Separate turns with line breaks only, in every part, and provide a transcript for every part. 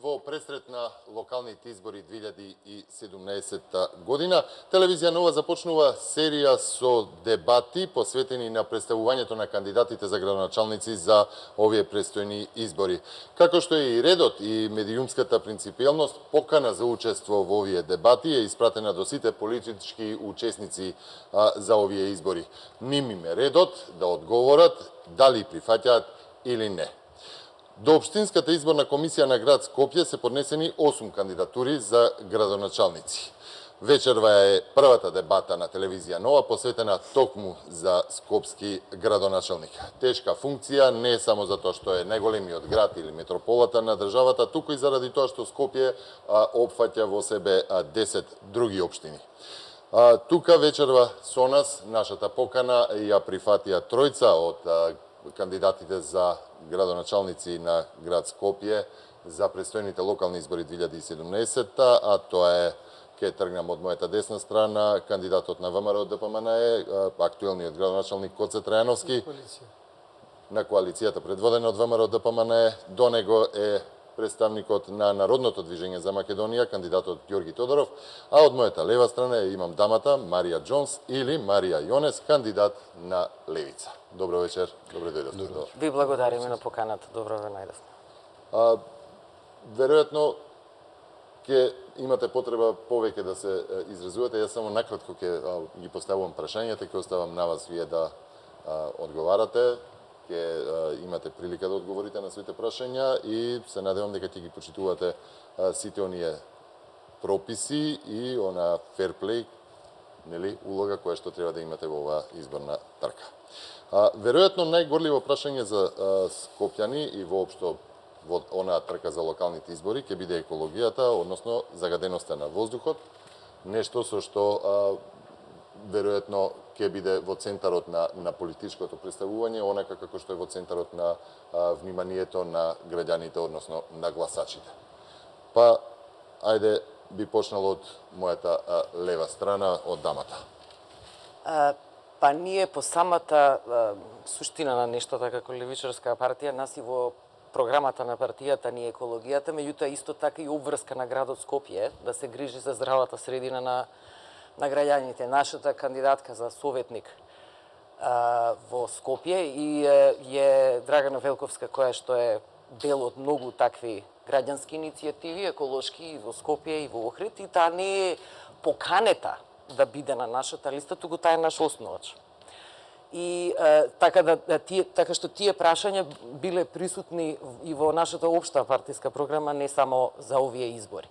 Во пресрет на локалните избори 2017 година, телевизија Нова започнува серија со дебати посветени на представувањето на кандидатите за градоначалници за овие престојни избори. Како што е и редот и медиумската принципиелност, покана за учество во овие дебати е испратена до сите политички учесници за овие избори. Ним им е редот да одговорат дали прифаќаат или не. До Општинската изборна комисија на град Скопје се поднесени 8 кандидатури за градоначалници. Вечерва е првата дебата на телевизија Нова посветена токму за скопски градоначалник. Тешка функција не само затоа што е најголемиот град или метрополата на државата, туку и заради тоа што Скопје опфаќа во себе 10 други општини. Тука вечерва со нас нашата покана ја прифатија тројца од кандидатите за градоначалници на град Скопје за престојните локални избори 2017, а тоа е, ке тргнам од мојата десна страна, кандидатот на ВМРО ДПМН е актуелниот градоначалник Коце Трајановски. На коалицијата предводена од ВМРО ДПМН, до него е представникот на Народното движење за Македонија, кандидатот Ѓорги Тодоров, а од мојата лева страна имам дамата Марија Џонс или Марија Јонес, кандидат на Левица. Добро вечер, добро дојдовте.
Ви благодариме на поканата, добро ве најдовме.
Веројатно ќе имате потреба повеќе да се изразувате, јас само накратко ќе ги поставувам прашањата, ќе оставам на вас вие да одговарате, ќе имате прилика да одговорите на своите прашања и се надевам дека ќе ги почитувате сите оние прописи и она ферплей, нели, улога која што треба да имате во оваа изборна трка. Веројатно најгорливо прашање за скопјани и воопшто во онаа трка за локалните избори ќе биде екологијата, односно загаденоста на воздухот, нешто со што веројатно ќе биде во центарот на политичкото представување, онака како што е во центарот на вниманието на граѓаните, односно на гласачите. Па, ајде би почнал од мојата лева страна, од дамата.
Па ние по самата суштина на нештата како левичарска партија, нас и во програмата на партијата ни е екологијата, меѓутоа исто така и обврска на градот Скопје да се грижи за здравата средина на граѓаните. Нашата кандидатка за советник во Скопје и е Драгана Велковска, која што е дел од многу такви граѓански иницијативи, еколошки и во Скопје и во Охрид, и таа не е поканета да биде на нашата листа, туку таа е наш основач. И така што тие прашања биле присутни и во нашата општа партиска програма, не само за овие избори.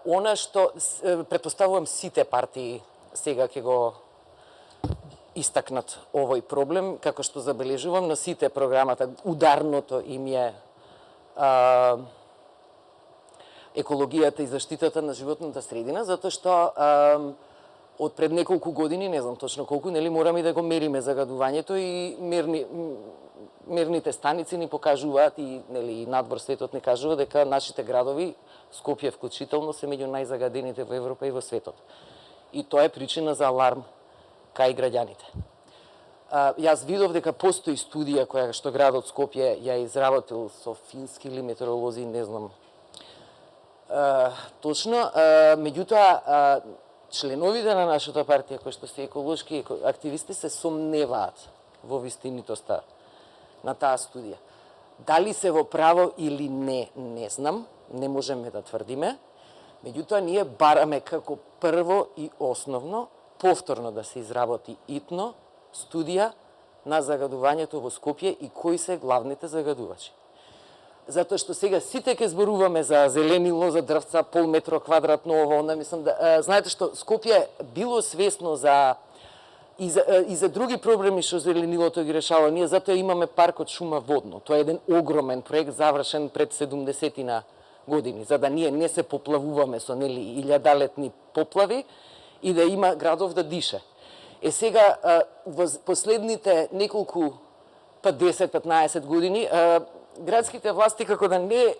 Она што претпоставувам сите партии сега ќе го истакнат овој проблем, како што забележувам на сите програмата, ударното им е екологијата и заштитата на животната средина, затоа што од пред неколку години, не знам точно колку, нели мораме да го мериме загадувањето и мерните станици ни покажуваат и нели надвор светот ни кажува дека нашите градови, Скопје вклучително, се меѓу најзагадените во Европа и во светот. И тоа е причина за аларм кај граѓаните. Јас видов дека постои студија која што градот Скопје ја изработил со фински или метеоролози, не знам точно, меѓутоа членовите на нашата партија кои што се еколошки активисти се сомневаат во вистинитоста на таа студија. Дали се во право или не знам, не можеме да тврдиме, меѓутоа ние бараме како прво и основно повторно да се изработи итно студија на загадувањето во Скопје и кои се главните загадувачи. Затоа што сега сите ќе зборуваме за зеленило, за дрвца, пол метро квадратно, ово, онда, мислам да... знаете што, Скопје било свесно и за други проблеми што зеленилото ги решава. Ние затоа имаме паркот Шума Водно. Тоа е еден огромен проект, завршен пред 70-тина години, за да ние не се поплавуваме со нели илјадалетни поплави и да има градов да дише. Сега, во последните неколку, па 10-15 години, градските власти како да не...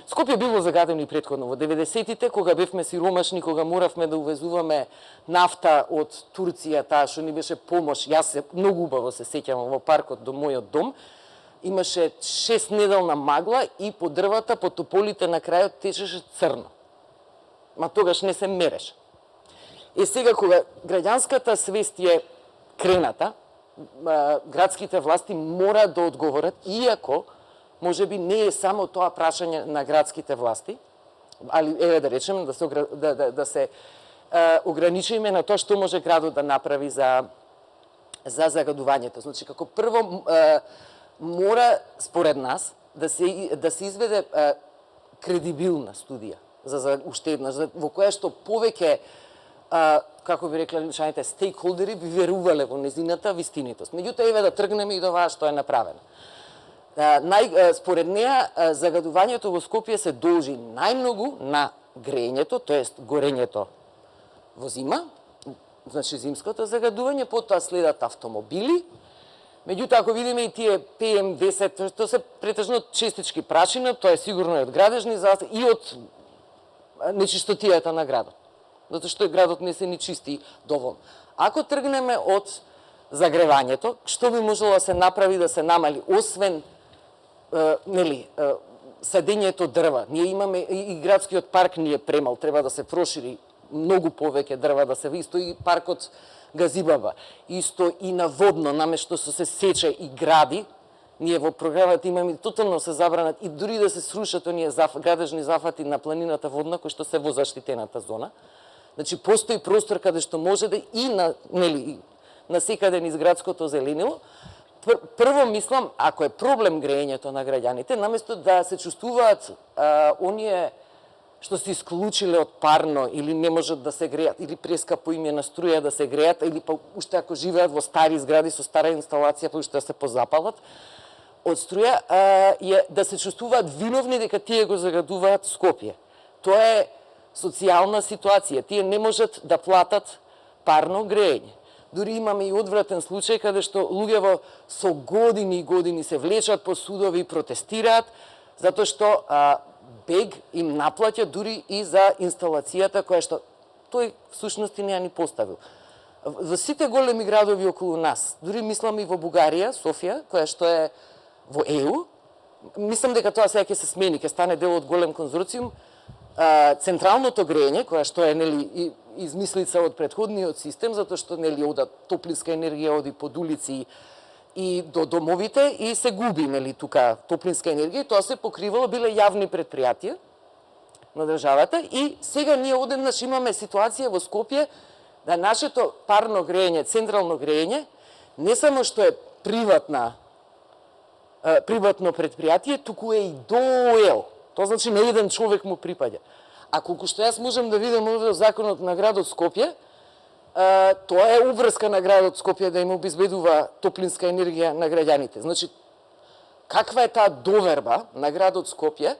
Скопје било загадено и претходно. Во 90-тите, кога бевме сиромашни, кога моравме да увезуваме нафта од Турција, таа што ни беше помош, јас се многу убаво се сеќавам во паркот до мојот дом, имаше 6-неделна магла и по дрвата, по тополите на крајот течеше црно. Ма тогаш не се мереше. И сега кога граѓанската свест е крената, градските власти мора да одговорат, иако можеби не е само тоа прашање на градските власти, али еве да речеме да се ограничиме на тоа што може градот да направи за загадувањето. Значи како прво мора според нас да се изведе кредибилна студија за уште еднаш, во која што повеќе како би рекле личаните стейкхолдери би верувале во незината вистинитост. Меѓутоа еве да тргнеме и до оваа што е направено. Според неа загадувањето во Скопје се должи најмногу на грењето, тоест горењето во зима, значи зимското загадување, потоа следат автомобили. Меѓутоа, ако видиме и тие PM10, тоа се претежно честички прашина, тоа е сигурно и од градежни застои и од нечистотијата на градот. Затоа што и градот не се ни чисти доволно. Ако тргнеме од загревањето, што би можело да се направи да се намали, освен садењето дрва. Ние имаме и градскиот парк ни е премал, треба да се прошири многу повеќе дрва, да се исто и паркот Газибаба, исто и наводно, наместо се сече и гради. Ние во програмата имаме тотално се забранат и дури да се срушат оние градежни зафати на планината водна кои што се во заштитената зона. Значи постои простор каде што може да и на секаде низ градското зеленило. Прво мислам, ако е проблем грејењето на граѓаните, наместо да се чувствуваат оние што се исклучиле од парно или не можат да се греат, или прескапо им е на струја да се греат, или па уште ако живеат во стари згради со стара инсталација, па уште да се позапалат од струја, да се чувствуваат виновни дека тие го загадуваат Скопје. Тоа е социјална ситуација. Тие не можат да платат парно грејење. Дури имаме и одвратен случај каде што луѓе со години и години се влечат по судови и протестираат, затоа што БЕГ им наплаќа дури и за инсталацијата која што тој всушност не ја ни поставил. Во сите големи градови околу нас, дури мислам и во Бугарија, Софија, која што е во ЕУ, мислам дека тоа сега ќе се смени, ќе стане дел од голем конзорциум, централното грејење, која што е измислица од претходниот систем, затоа што одат топлинска енергија оди под улици и до домовите и се губи тука топлинска енергија, тоа се покривало, биле јавни предпријатија на државата и сега ние одеднаш имаме ситуација во Скопје да нашето парно грејење, централно грејење, не само што е приватно предпријатие, туку е и ДОЕЛ. Тоа значи на еден човек му припаѓа. А колку што јас можам да видам овде законот на градот Скопје, тоа е обврска на градот Скопје да им обезбедува топлинска енергија на граѓаните. Значи, каква е таа доверба на градот Скопје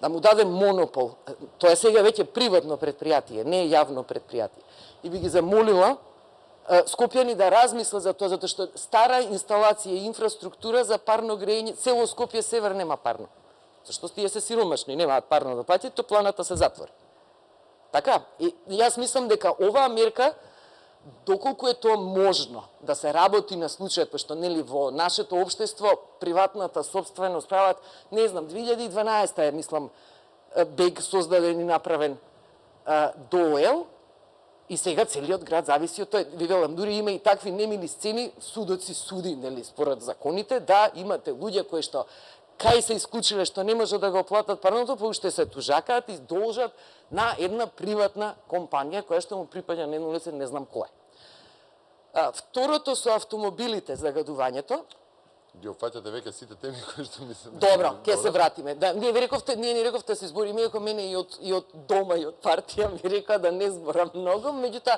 да му даде монопол? Тоа е сега веќе приватно предпријатие, не е јавно предпријатие. И би ги замолила скопјани да размислат за тоа, затоа што стара инсталација и инфраструктура за парно грејење, цело Скопје север нема парно. Зашто тие се сиромашни, немаат парно да платат, топланата се затвори. Така, и јас мислам дека оваа мерка, доколку е тоа можно да се работи на случајот, пошто во нашето општество приватната собственост прават, не знам, 2012 е, мислам, БЕГ создаден и направен ДОЕЛ, и сега целиот град зависи од тој. Ви велам, дури има и такви немили сцени, судот си суди, според законите, да имате луѓе кои што кај се исклучиле што не може да го платат парното, па уште се тужакаат и должат на една приватна компанија која што му припаѓа на едно лице, не знам кој. Второто со автомобилите, загадувањето.
Ги опфаќате веќе сите теми кои што мислам.
Добро, ќе се вратиме. Да, ние ни рековте се збори, иако мене и од дома и од партија ми рекоа да не зборам многу, меѓутоа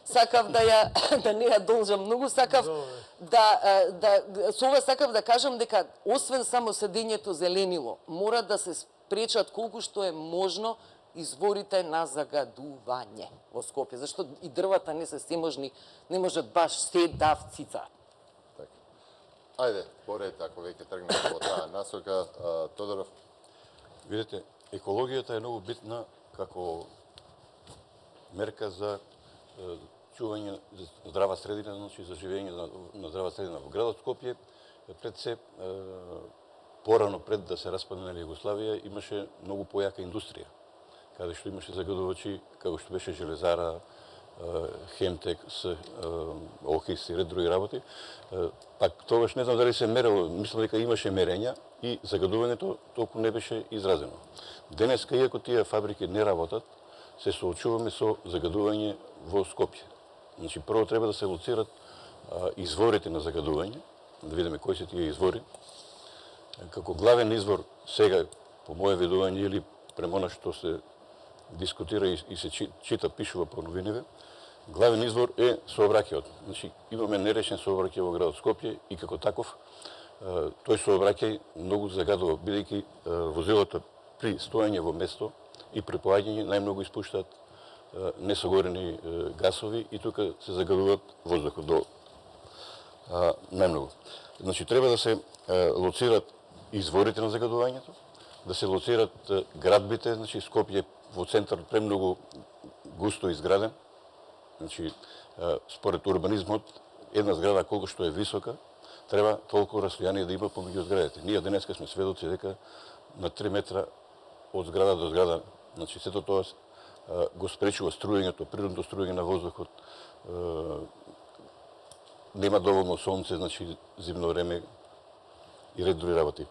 сакав да не ја должам многу, сакав со ова сакав да кажам дека освен само седењето зеленило, мора да се спречат колку што е можно изворите на загадување во Скопје, зашто и дрвата не се всеможни, не можат баш се да вцицаат.
Ајде, поред, ако веќе тргнеме во таа насока, Тодоров.
Видете, екологијата е многу битна како мерка за чување здрава средина, значи за живење на здрава средина во градот Скопје пред се порано пред да се распадне на Југославија имаше многу појака индустрија, каде што имаше загадувачи како што беше Железара, Хемтекс, Охис и ред други работи. Пак тогаш не знам дали се мерело, мислам дека имаше мерења и загадувањето толку не беше изразено. Денеска, иако тие фабрики не работат, се соочуваме со загадување во Скопје. Значи, прво треба да се лоцират изворите на загадување, да видиме кои се тие извори. Како главен извор сега, по моје видување или према она што се дискутира и се чита, пишува по новиниве, главен извор е сообраќајот. Значи, имаме нерешен сообраќај во градот Скопје и како таков тој сообраќај многу загадува, бидејќи возилото при стоење во место и при поаѓање најмногу испуштаат несогорени гасови и тука се загадуваат воздухот до најмногу. Значи, треба да се лоцират изворите на загадувањето, да се лоцират градбите, значи Скопје во центар премногу густо изграден. Значи, според урбанизмот, една зграда колку што е висока, треба толку расстојание да има помеѓу зградите. Ние денеска сме сведоци дека на 3 метра од зграда до зграда, значи сето тоа го спречува струјењето, природното струјење на воздухот. Нема доволно сонце, значи зимно време и ред други работи.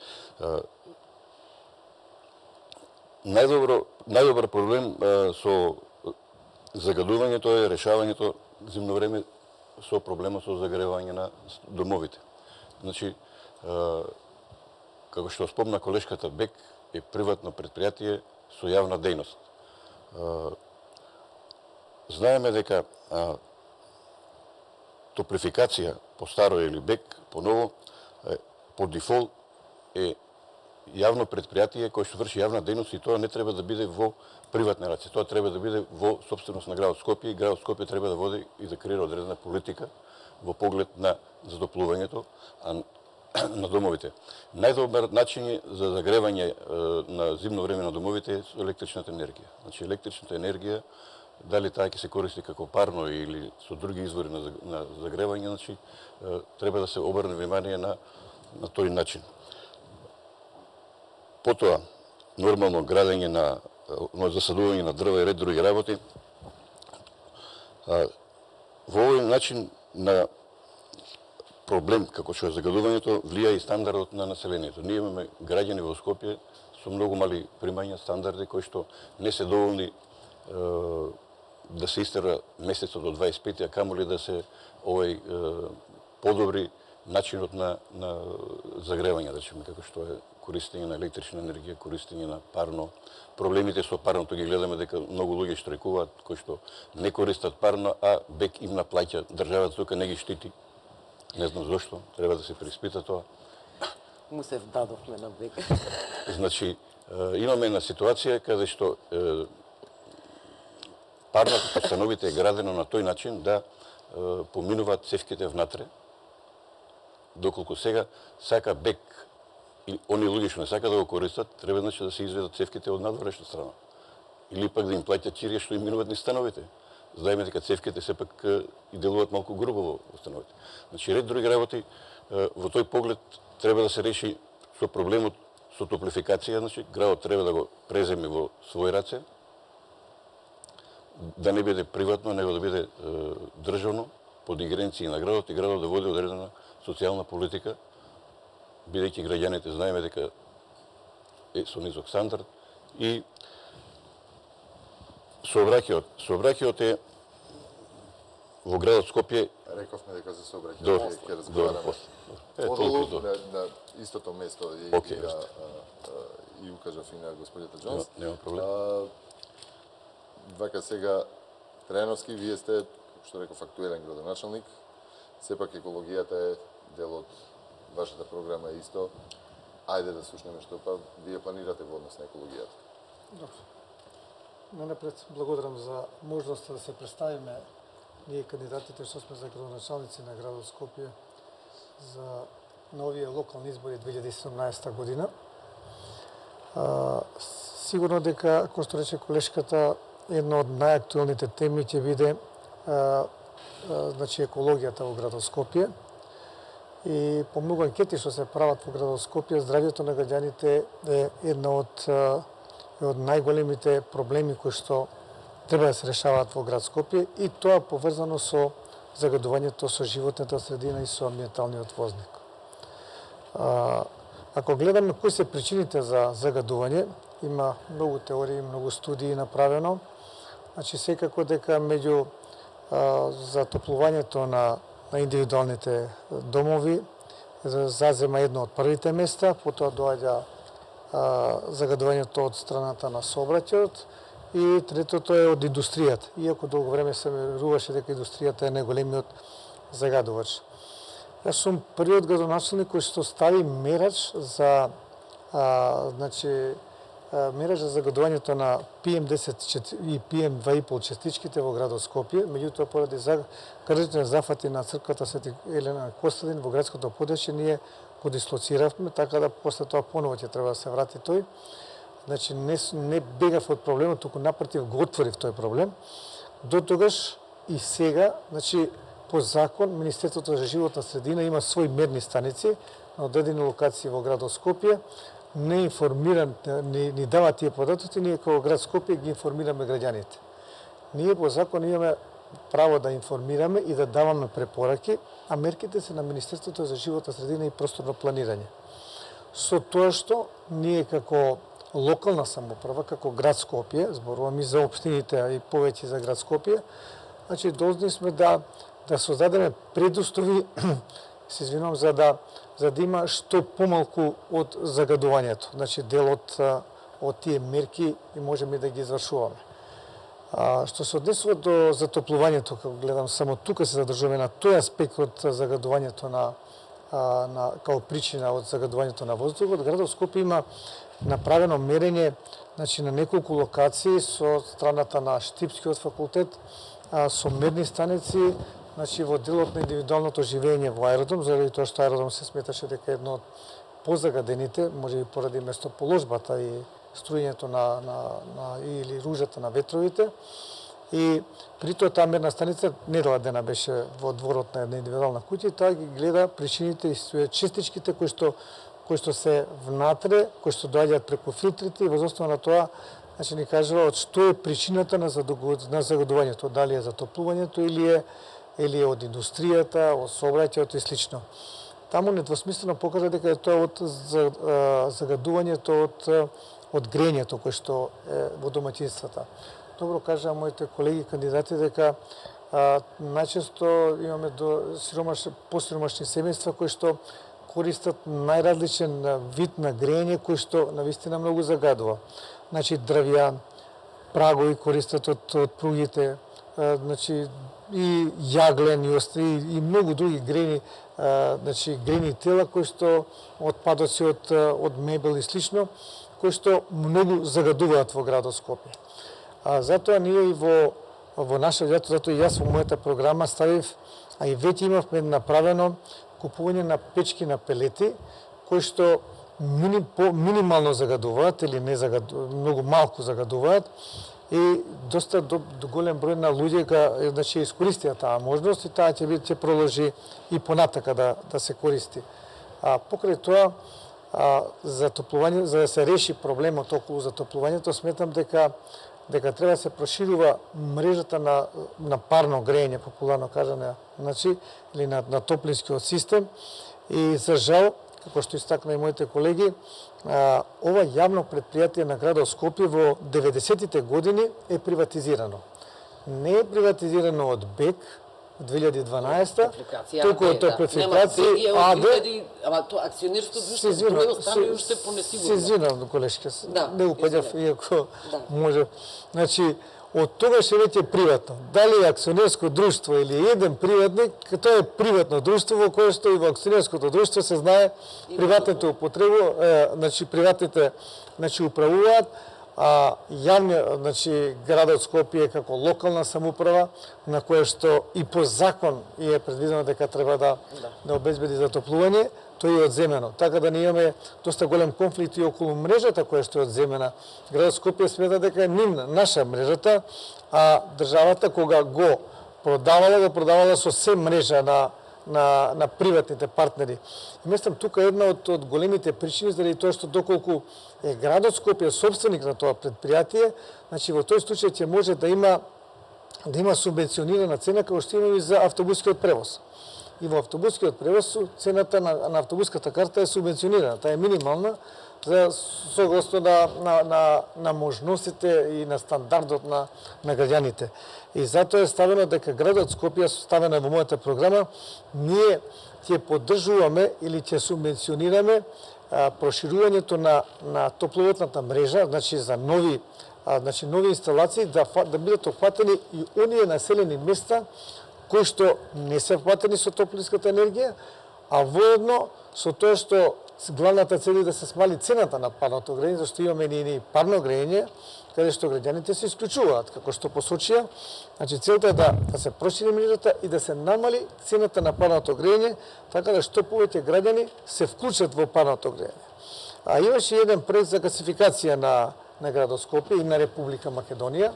Најдобар проблем со загадувањето е решавањето зимно време со проблемот со загревање на домовите. Значи, како што спомна колешката Бек, е приватно предпријатие со јавна дејност. Знаеме дека топлификација по старо или Бек по ново по дефолт е јавно предпријатие кој што врши јавна дејност и тоа не треба да биде во приватни раце. Тоа треба да биде во сопственост на градот Скопје и градот Скопје треба да води и да креира одредена политика во поглед на затоплувањето на домовите. Најдобар начин за загревање на зимно време на домовите е со електричната енергија. Значи електричната енергија, дали таа ќе се користи како парно или со други извори на загревање, значи треба да се обрне внимание на тој начин. Потоа, нормално градење на засадување на дрва и ред други работи. Во овој начин на проблем, како што е загадувањето, влија и стандардот на населението. Ние имаме граѓани во Скопје со многу мали примања, стандарди кои што не се доволни да се истера месецот до 25, а камоли да се подобри начинот на загревање, да речеме, како што е користење на електрична енергија, користење на парно. Проблемите со парното ги гледаме дека многу луѓе штрекуваат кои што не користат парно, а Бек им наплаќа, државата тука не ги штити. Не знам зошто, треба да се преиспита тоа.
Му се вдадовме на Бек.
Значи, имаме една ситуација каде што парното по становите е градено на тој начин да поминуваат цевките внатре, доколку сега сака Бек и они луѓе што не сака да го користат, треба значи да се изведат цевките од надворешна страна. Или пак да им плаќат чирија што им минуваат низ становите. Знаеме дека цевките сепак и делуваат малку грубо во становите. Значи ред други работи во тој поглед треба да се реши со проблемот со топлификација, значи градот треба да го преземе во свој раце, да не биде приватно, него да биде државно, под ингеренција на градот и градот да води одредена социјална политика, бидејќи граѓаните знаеме дека е со низок стандард и сообраќајот е во градот Скопје.
Рековме дека за сообраќај ќе разговараме. Одолу на истото место и укажав и на господјата Џонс.
Нема проблем.
Вака сега Трајановски, вие сте, што реков, актуелен градоначалник. Сепак екологијата е дел од вашата програма исто. Ајде да слушнеме што па вие планирате во однос на екологијата.
Добро. Најнапред благодарам за можноста да се представиме ние кандидатите што сме за градоначалници на градот Скопје за новите локални избори 2017 година. Сигурно дека, како што рече колешката, една од најактуелните теми ќе биде значи екологијата во градот Скопје. И по многу анкети што се прават во градот Скопје, здравјето на граѓаните е една од најголемите проблеми кои што треба да се решаваат во град Скопје, и тоа поврзано со загадувањето со животната средина и со амбиенталниот возник. Ако гледаме кои се причините за загадување, има многу теории, многу студии направено. Значи, секако дека меѓу затоплувањето на индивидуалните домови зазема едно од првите места, потоа доаѓа загадувањето од страната на сообраќајот и третото е од индустријата. Иако долго време се веруваше дека индустријата е најголемиот загадувач. Јас сум првиот градоначалник кој што стави мерач за мерач за загадувањето на PM10 и PM2,5 частичките во градот Скопје, меѓутоа поради кржични зафати на црквата Свети Елена Костадин во градското подрачје ние го дислоциравме, така да после тоа поново ќе треба да се врати тој. Значи не бегав од проблемот, туку напротив го отворив тој проблем. До тогаш и сега, значи по закон Министерството за животна средина има свои мерни станици на одредени локации во градот Скопје. Не информиран, ни дава тие податоци, ние како град Скопје ги информираме граѓаните. Ние по закон имаме право да информираме и да даваме препораки, а мерките се на Министерството за животна средина и просторно планирање. Со тоа што ние како локална самоуправа, како град Скопје, зборувам и за општините, а и повеќе за град Скопје, значи должни сме да создадеме предуслови, се извинувам, за да има што помалку од загадувањето. Значи дел од тие мерки и можеме да ги извршуваме. Што се однесува до затоплувањето, како гледам, само тука се задржуваме на тој аспект од загадувањето као причина од загадувањето на воздухот. Градот Скопје има направено мерење, значи, на неколку локации со страната на Штипскиот факултет, со мерни станици, значи во делот на индивидуалното живење во аеродром, заради тоа што аеродром се сметаше дека едно од позагадените, може би поради местоположбата и струјењето или ружата на ветровите. И при тоа таа мерна станица недела дена беше во дворот на една индивидуална куќа и таа ги гледа причините и честичките кои што се внатре, кои што доаѓаат преку филтрите и во основа на тоа, значи, ни кажува од што е причината на загадувањето, дали е затоплувањето или е од индустријата, од сообраќајот и слично. Таму недвосмислено покажа дека е тоа од загадувањето од грењето кој што е во домаќинствата. Добро кажа моите колеги кандидати дека најчесто имаме посиромашни семејства кои што користат најразличен вид на грење кој што навистина многу загадува. Значи дрвја, прагови користат од пругите, значи и јаглен и многу други грени, значи грени тела кои што отпадоци од мебел и слично, кои што многу загадуваат во градот Скопје. Затоа ние и во наша затоа и јас во мојата програма ставив, а и веќе имавме направено купување на печки на пелети, кои што минимално загадуваат или многу малку загадуваат и доста голем број на луѓе значи искористија таа можност и таа ќе продолжи и понатака да се користи. Покрај тоа затоплување, за да се реши проблемот околу затоплувањето, сметам дека треба да се проширува мрежата на парно грење, популарно кажано, значи, или на топлинскиот систем. И за жал, како што истакна и моите колеги, ова јавно предпријатие на градот Скопје во 90-тите години е приватизирано. Не е приватизирано од БЕК, 2012-та, туку од Топлификација АД.
Ама тоа акционерско друштво стане уште понесигурно.
Се извинувам, колешке, не упаѓав, иако може. Значи, од тогаш е веќе приватно. Дали е акционерско друштво или еден приватник, тоа е приватно друштво во кое што и во акционерското друштво се знае приватните употребу, значи приватните управуваат, јавниот, значи градот Скопје како локална самоуправа, на кое што и по закон е предвидено дека треба да обезбеди затоплување, тоа е одземено. Така да ние имаме доста голем конфликт и околу мрежата која што е одземена. Градот Скопје смета дека е наша мрежата, а државата кога го продавала со се мрежа на приватните партнери. И мислам тука една од големите причини заради тоа што доколку е градот Скопје собственик на тоа предпријатие, значи во тој случај ќе може да има субвенционирана цена како што има и за автобускиот превоз. И во автобускиот превоз цената на автобуската карта е субвенционирана, таа е минимална за согласно на можностите и на стандардот на граѓаните. И затоа е ставено дека градот Скопје, ставено во мојата програма, ние ќе поддржуваме или ќе субвенционираме проширувањето на топловодната мрежа, значи за нови инсталации да бидат опфатени и оние населени места кои што не се опфатени со топлинската енергија, а воедно со тоа што главната цел е да се смали цената на парното грејење, зашто имаме и парно грејење, каде што граѓаните се исклучуваат, како што посочија. Значи целта е да се прошири мрежата и да се намали цената на парното грејење, така да што повеќе граѓани се вклучат во парното грејење. А имаше еден проект за гасификација на градот Скопје и на Република Македонија.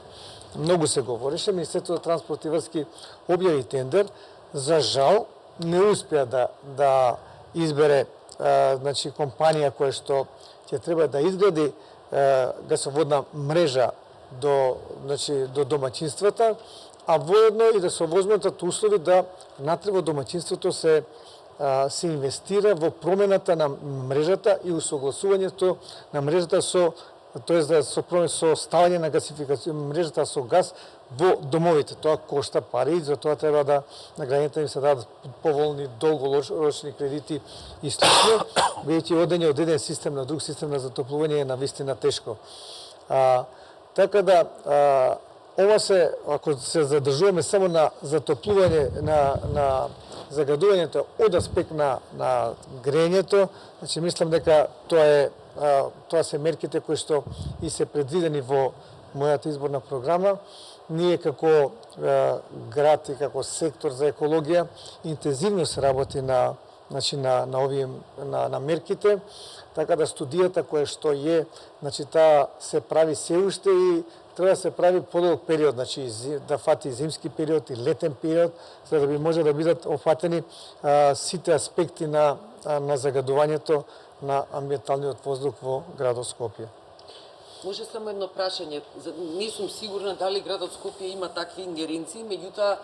Многу се говореше, Министерството за транспорт и врски објави тендер, за жал не успеа да избере значи компанија која што ќе треба да изгради гасоводна мрежа до домаќинствата, а воедно и да се овозможат услови да внатре во домаќинството се инвестира во промената на мрежата и усогласувањето на мрежата со ставање на гасификација мрежата со газ во домовите. Тоа кошта пари, затоа треба да на граѓаните им се дадат поволни долгорочни кредити и слично, бидејќи одење од еден систем на друг систем на затоплување е навистина тешко. Така да ова ако се задржуваме само на затоплување на загадувањето од аспект на грејењето, значи мислам дека тоа се мерките кои што и се предвидени во мојата изборна програма. Ние како град и како сектор за екологија интензивно се работи на мерките, така да студијата која што значи таа се прави се уште и треба да се прави подолг период, значи да фати зимски период и летен период, за да би може да бидат опфатени сите аспекти на загадувањето на амбиенталниот воздух во градот Скопје.
Може само едно прашање. Не сум сигурна дали градот Скопје има такви ингеренции, меѓутоа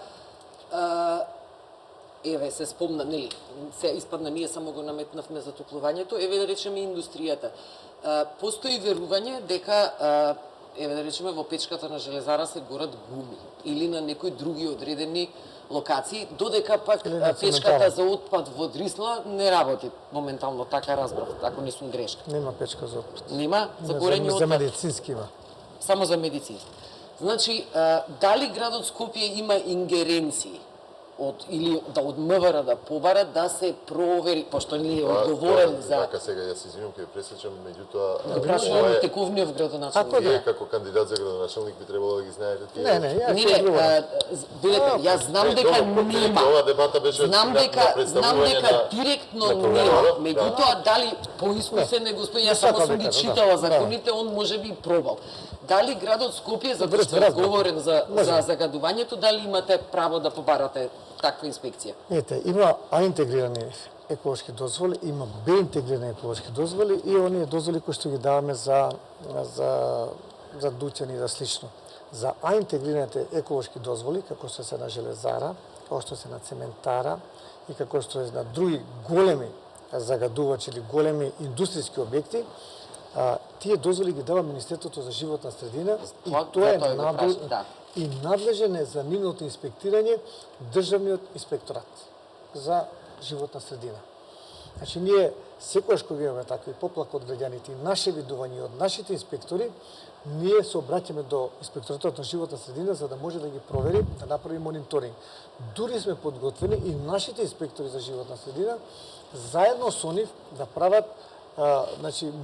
еве се спомна, нели, се испадна ние само го наметнавме затоплувањето, еве да речеме индустријата. Постои верување дека еве да речеме во печката на железара се горат гуми или на некои други одредени локации, додека пак печката за отпад во Дрисла не работи моментално, така разбрав, ако не сум грешка.
Нема печка за отпад.
Нема за горење отпад.
За медицински има.
Само за медицински. Значи, дали градот Скопје има ингеренции или од МВР да побара да се провери, пошто не е одговорен за...
Така сега, јас извинувам, ќе пресечам, меѓутоа...
Прашувам Текувниов градоначелник.
Вие како кандидат за градоначелник би требало да ги знаете тие...
Јас знам дека нема.
Ова дебата беше
знам дека директно нема. Меѓутоа, дали поискусен е господин, јас само сум ги читала законите, он може би пробал. Дали градот Скопје, затоа што е одговорен за загадувањето, дали имате право да побарате таква инспекција?
Ете, има аинтегрирани еколошки дозволи, има беинтегрирани еколошки дозволи и оние дозволи кои што ги даваме за дуќани и за слично. За аинтегрираните еколошки дозволи, како што се на железара, како што се на цементара и како што е на други големи загадувачи или големи индустријски објекти, тие дозволи ги дава Министерството за животна средина и тоа е надлежен е за нивното инспектирање Државниот инспекторат за животна средина. Значи, ние секојаш кога имаме такви поплака од граѓаните и наше видување од нашите инспектори, ние се обраќаме до Инспекторатот на животна средина за да може да ги провери, да направи мониторинг. Дури сме подготвени и нашите инспектори за животна средина заедно со нив да прават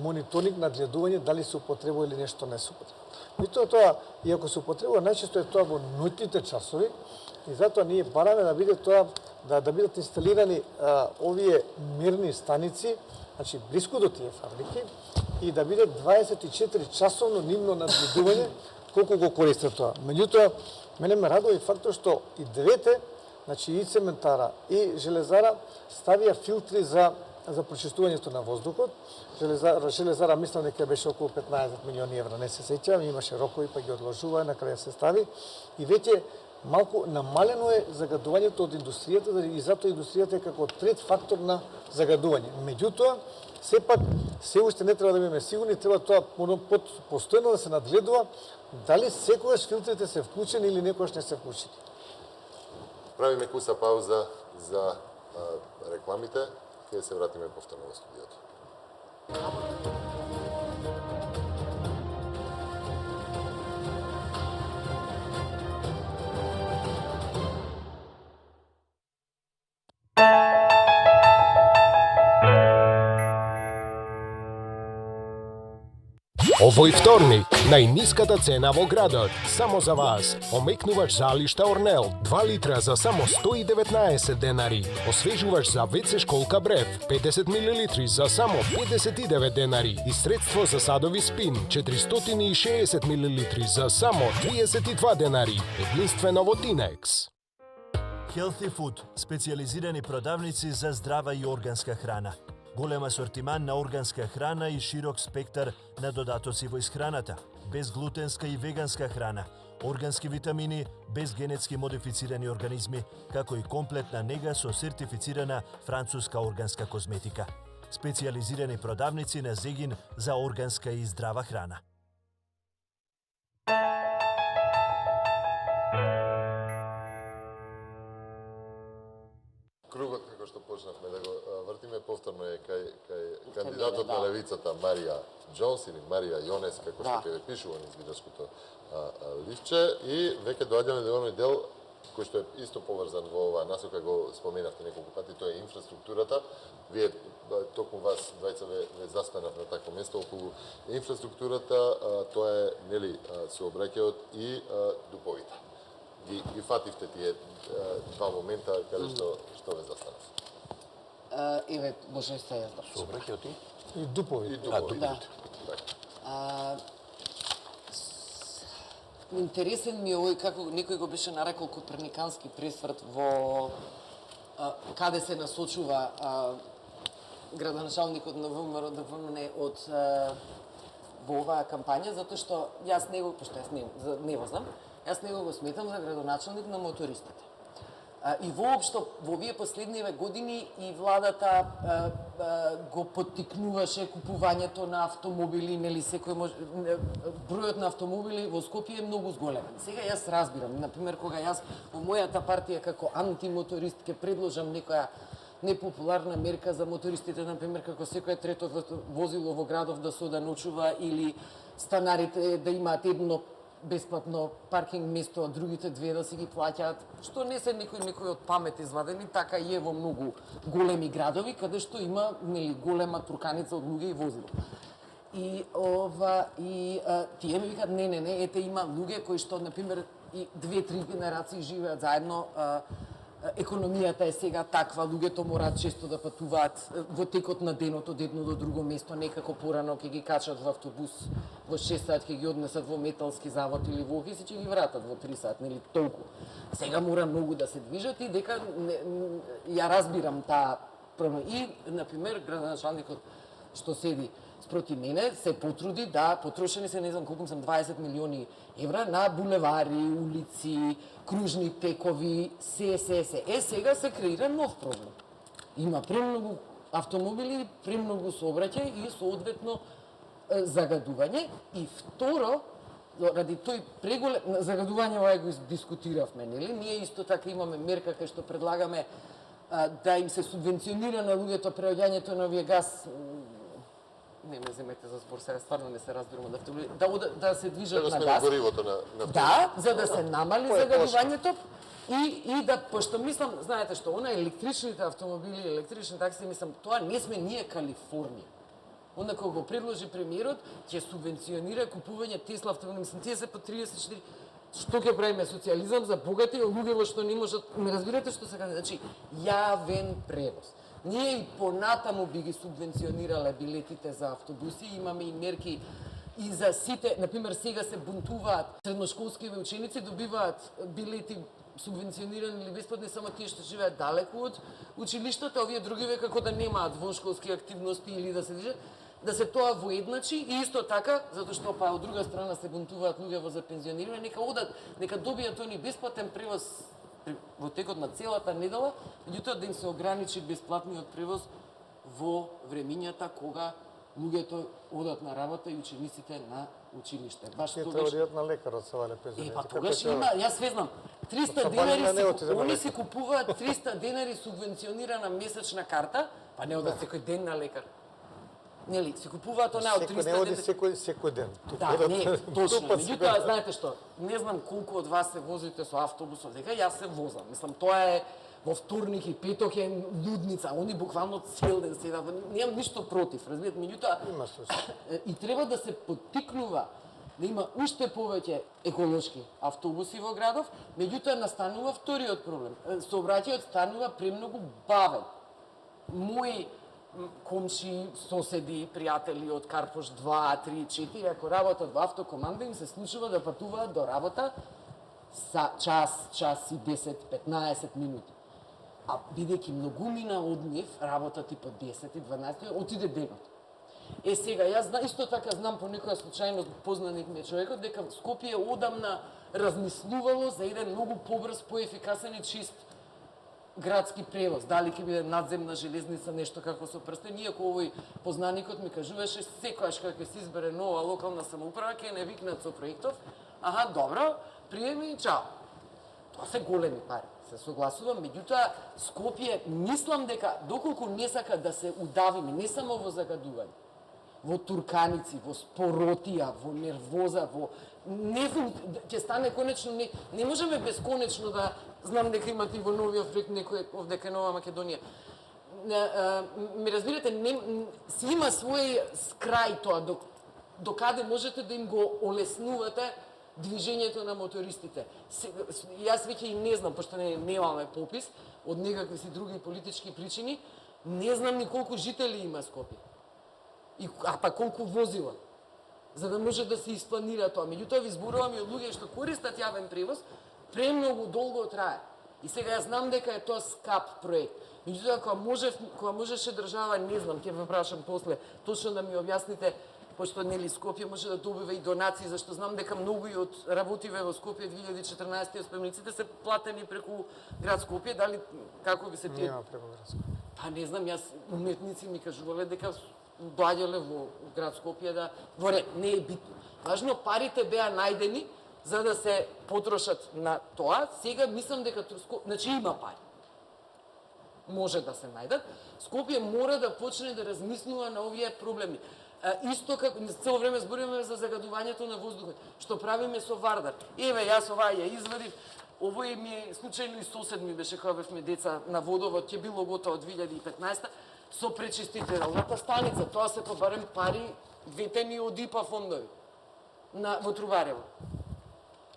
мониторинг на гледување дали се употребува или нешто не се употребува. И тоа, и ако се употребува, најчесто е тоа во ноќните часови, и затоа ние бараме да биде тоа, да бидат инсталирани овие мерни станици, значи блиску до тие фабрики, и да биде 24 часовно нивно надгледување колку го користат тоа. Меѓутоа, мене ме радува и фактот што и двете значи и цементара, и железара ставија филтри за прочистувањето на воздухот. Железара мислам дека беше околу 15 милиони евра, не се сеќавам, имаше рокови па ги одложува, на крај се стави и веќе малку намалено е загадувањето од индустријата и затоа индустријата е како трет фактор на загадување. Меѓутоа, сепак се уште не треба да бидеме сигурни, треба тоа постојано да се надгледува дали секогаш филтрите се вклучени или некогаш не се вклучени.
Правиме куса пауза за рекламите, ќе се вратиме повторно во студиото.
Овој вторник, најниската цена во градот, само за вас. Омекнувач за алишта Орнел, 2 литра за само 119 денари. Освежувач за WC школка Брев, 50 мл за само 59 денари. И средство за садови спин, 460 мл за само 32 денари. Единствено во Тинекс.
Healthy Food, специјализирани продавници за здрава и органска храна. Голем асортиман на органска храна и широк спектар на додатоци во исхраната, безглутенска и веганска храна, органски витамини, без генетски модифицирани организми, како и комплетна нега со сертифицирана француска органска козметика. Специјализирани продавници на Зегин за органска и здрава храна.
Кругот, како што почнавме да го вртиме, повторно е кај кандидатот на левицата Марија Џонс или Марија Јонес, како што ќе ве пишува низ видешкото листче. И веќе доаѓаме до оној дел кој што е исто поврзан во оваа насока, го споменавте неколку пати, тоа е инфраструктурата. Вие, токму вас двајца ве застанав на такво место околу инфраструктурата, тоа е, нели, сообраќајот и дуповите. Ги фативте тие два момента каде што ве застанав.
Еве, може да ја знам.
Сообраќајот
И дупови.
Да. Интересен ми е овој, како некој го беше нарекол, коперникански пресврт во каде се насочува градоначалникот на ВМРО ДВМН од во оваа кампања, затоа што јас него, пошто јас не го знам, јас него го сметам за градоначалник на мотористите. И воопшто во овие последниве години и владата го поттикнуваше купувањето на автомобили, нели секој бројот на автомобили во Скопје е многу зголемен. Сега јас разбирам, например, кога јас во мојата партија како антимоторист ќе предложам некоја непопуларна мерка за мотористите, например, како секој трето возило во градов да се оданочува или станарите да имаат едно бесплатно паркинг место, а другите две да си ги плаќаат, што не се некој од памет извадени, така и е во многу големи градови, каде што има, нели, голема турканица од луѓе и возила. И тие ми викаат, не, ете има луѓе кои што, например, и 2-3 генерации живеат заедно, економијата е сега таква, луѓето мораат често да патуваат во текот на денот од едно до друго место, некако порано ќе ги качат во автобус во 6 сат, ќе ги однесат во металски завод или во Охрид и ќе ги вратат во 3 сат, нели толку. Сега мора многу да се движат и дека ја разбирам таа проблем. И, например, градоначалникот што седи спроти мене се потруди да потрошени се, не знам колку сам, 20 милиони евра на булевари, улици, кружни текови, се. Сега се креира нов проблем. Има премногу автомобили, премногу сообраќај и соодветно загадување. И второ, ради тој преголем загадување, ова го дискутиравме, нели? Ние исто така имаме мерка кај што предлагаме да им се субвенционира на луѓето преоѓањето на овие газ. Не ме земете за збор, сега стварно не се разбирам да се движат на газ. Да, за да се намали загадувањето и да, пошто мислам, знаете што, она електричните автомобили, електрични такси, мислам, тоа не сме ние Калифорнија. Онда кога го предложи премиерот, ќе субвенционира купување Тесла автомобили, мислам, тие се по 34. Што ќе правиме, социјализам за богати, луѓе во што не можат, не разбирате што се кажа, значи јавен превоз. Ние и понатаму би ги субвенционирале билетите за автобуси, имаме и мерки и за сите, например, сега се бунтуваат средношколскиве ученици, добиваат билети субвенционирани или бесплатни само тие што живеат далеку од училиштата, овие другиве како да немаат воншколски активности или да се движат, да се тоа воедначи и исто така, затоа што па од друга страна се бунтуваат луѓе за пензионирање, нека одат, нека добијат они бесплатен превоз во текот на целата недела, меѓутоа да им се ограничи бесплатниот превоз во времињата кога луѓето одат на работа и учениците на училиште. Баш
Тие
тогаш
треба да идат на лекар од се вале пензионери.
па тогаш има, јас све знам, 300 денари, они се купуваат 300 денари субвенционирана месечна карта, па не одат секој ден на лекар. Нели, се купуваат она од 300
Секој не оди секој ден.
Да, не, точно. Меѓутоа, знаете што, не знам колку од вас се возите со автобусот, дека јас се возам. Мислам, тоа е во вторник и петок е лудница, они буквално цел ден седат. Немам ништо против, разбирате, меѓутоа и треба да се поттикнува да има уште повеќе еколошки автобуси во градов, меѓутоа настанува вториот проблем. Сообраќајот станува премногу бавен. Мои комши, соседи, пријатели од Карпош 2, 3, 4, ако работат во автокоманда, им се случува да патуваат до работа за час и 10, 15 минути. А бидејќи многумина од нив работат и по 10 и 12, отиде денот. Сега, јас исто така знам по некоја случајно познаник ми е човекот, дека Скопје одамна размислувало за еден многу побрз, поефикасен и чист градски превоз, дали ќе биде надземна железница, нешто како со прстен, иако овој познаникот ми кажуваше секогаш кога ќе се избере нова локална самоуправа, ќе не викнат со проектов, аха, добро, приеми и чао. Тоа се големи пари, се согласувам, меѓутоа Скопје мислам дека доколку не сака да се удавиме, не само во загадување, во турканици, во споротија, во нервоза, во ќе стане конечно не можеме бесконечно да знам дека имате и во новиот проект некој овдека Нова Македонија. Ми разбирате, си има свој крај тоа до каде можете да им го олеснувате движењето на мотористите. Јас веќе и не знам, пошто немаме попис од некакви си други политички причини, не знам ни колку жители има Скопје. А па колку возила, за да може да се испланира тоа. Меѓутоа ви зборувам и од луѓе што користат јавен превоз, премногу долго трае. И сега јас знам дека е тоа скап проект. Меѓутоа кога можеше држава, не знам, ќе ве прашам после, точно да ми објасните, пошто нели Скопје може да добива и донации, зашто знам дека многу и од работиве во Скопје 2014 спремниците се платени преку град Скопје, дали како ви се тие?
Нема преку град Скопје.
Па не знам, јас уметници ми кажувале дека доаѓале во град Скопје да во ред, не е битно. Важно парите беа најдени за да се потрошат на тоа. Сега мислам дека значи има пари. Може да се најдат. Скопје мора да почне да размислува на овие проблеми. Исто како цело време зборуваме за загадувањето на воздухот, што правиме со Вардар. Еве јас ова ја извадив. Овој ми е случајно и сосед ми беше кога бевме деца на водовод, ќе било готово 2015 со пречистителната станица. Тоа се побарем пари ветени од ИПА фондови во Трубарево.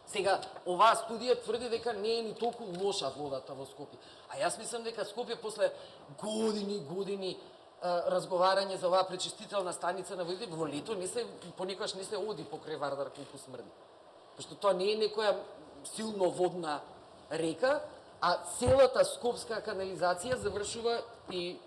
Сега, оваа студија тврди дека не е ни толку лоша водата во Скопје. А јас мислам дека Скопје после години разговарање за оваа пречистителна станица на водите, во лето понекогаш не се оди покрај Вардар колку смрди. Пошто тоа не е некоја силно водна река, а целата скопска канализација завршува и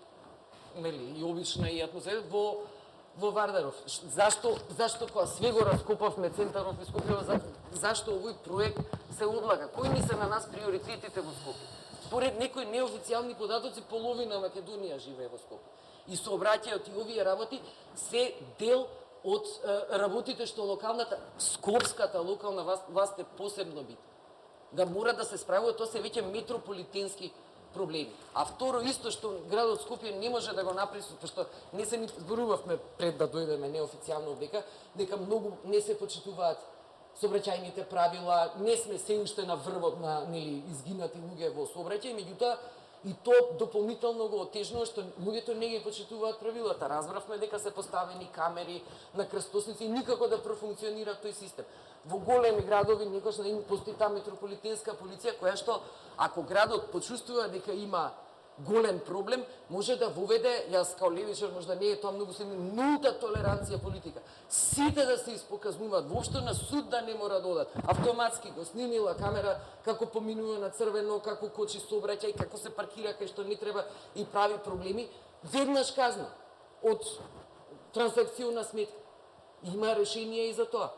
обична и атмосфера во Вардаров. Зашто кога све го раскопавме центарот во Скопје, зашто овој проект се одлага? Кои ни се на нас приоритетите во Скопје? Според некои неофицијални податоци, половина Македонија живее во Скопје. И сообраќајот и овие работи се дел од работите што скопската локална власт е посебно битна. Да мора да се справува, тоа се веќе метрополитенски проблеми. А второ, исто што градот Скопје не може да го направи, пошто не се ни зборувавме пред да дојдеме неофицијално дека многу не се почитуваат сообраќајните правила, не сме се уште на врвот на изгинати луѓе во сообраќај, меѓутоа и тоа дополнително го отежнува што луѓето не ги почитуваат правилата. Разбравме дека се поставени камери на крстосници и никако да профункционира тој систем. Во големи градови некогаш постои таа метрополитенска полиција која што ако градот почувствува дека има голем проблем, може да воведе, јас као левичар можда не е тоа многу силно, нулта толеранција политика. Сите да се испоказнуваат, воопшто на суд да не мора да одат. Автоматски го снимила камера како поминува на црвено, како кочи сообраќај, како се паркира кај што не треба и прави проблеми, веднаш казна од транзакциона сметка. Има решение и за тоа.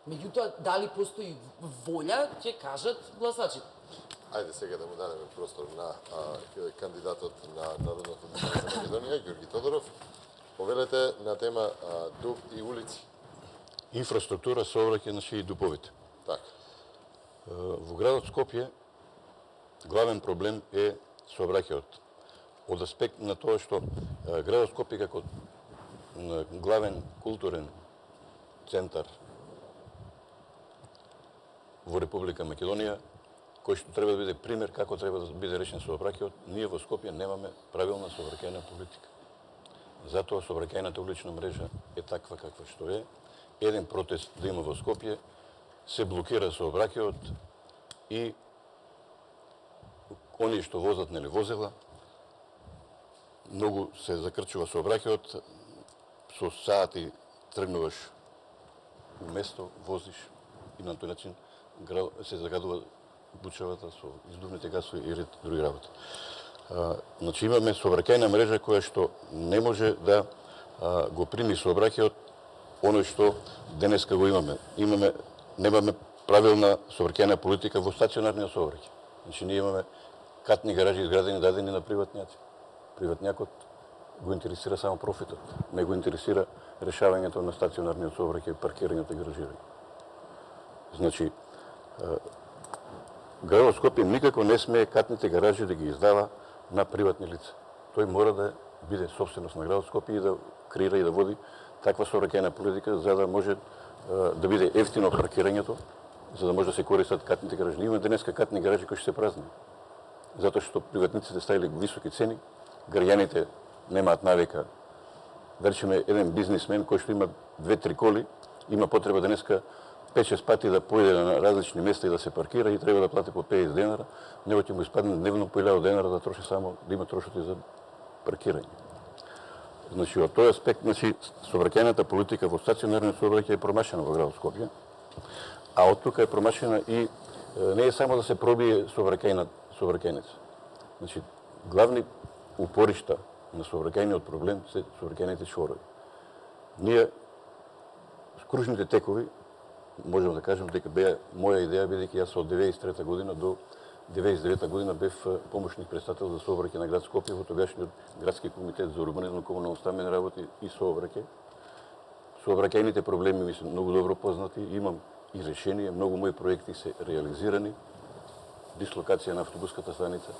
Меѓутоа, дали постои волја, ќе кажат гласачите.
Ајде сега да му дадеме простор на кандидатот на Народното движење за Македонија, Ѓорги Тодоров. Повелете на тема дуп и улици.
Инфраструктура, сообраќај, значи и дуповите.
Така.
Во градот Скопје главен проблем е сообраќајот. Од аспект на тоа што градот Скопје како главен културен центар во Република Македонија, кој што треба да биде пример како треба да биде решен сообраќајот, ние во Скопје немаме правилна сообраќајна политика. Затоа сообраќајната улична мрежа е таква каква што е. Еден протест да има во Скопје, се блокира сообраќајот и оние што возат нели возила, многу се закрчува сообраќајот, со сати тргнуваш у место, возиш и на тој начин се загадува бучавата со издувните гасови и ред други работи. Значи имаме сообраќајна мрежа која што не може да го прими сообраќајот оној што денеска го имаме. Немаме правилна сообраќајна политика во стационарниот сообраќај. Значи ние имаме катни гаражи изградени дадени на приватњаци. Приватњакот го интересира само профитот, не го интересира решавањето на стационарниот сообраќај, паркирањето и гаражирање. Значи градот Скопје никако не смее катните гаражи да ги издава на приватни лица. Тој мора да биде собственост на градот Скопје и да креира и да води таква сообраќајна политика за да може да биде ефтино паркирањето, за да може да се користат катните гаражи. Има денеска катни гаражи кои се празни. Затоа што приватниците ставиле високи цени, граѓаните немаат навика. Да речеме, еден бизнисмен кој што има 2-3 коли, има потреба денеска 5-6 пати да појде на различни места и да се паркира и треба да плати по 50 денара, него ќе му испадне дневно по 1000 денара да троши само, да има трошоти за паркирање. Значи, од тој аспект, значи, сообраќајната политика во стационарниот сообраќај е промашена во градот Скопје, а од тука е промашена и не е само да се пробие сообраќајница. Значи, главни упоришта на сообраќајниот проблем се сообраќајните чворови. Ние, кружните текови, можем да кажем дека беа моја идеја, бидејќи јас од 93 година до 99 година бев помошник председател за сообраќај на град Скопје во тогашниот градски комитет за урбанизам, комунално стамбени работи и сообраќај. Сообраќајните проблеми ми се многу добро познати, имам и решение, многу мои проекти се реализирани. Дислокација на автобуската станица,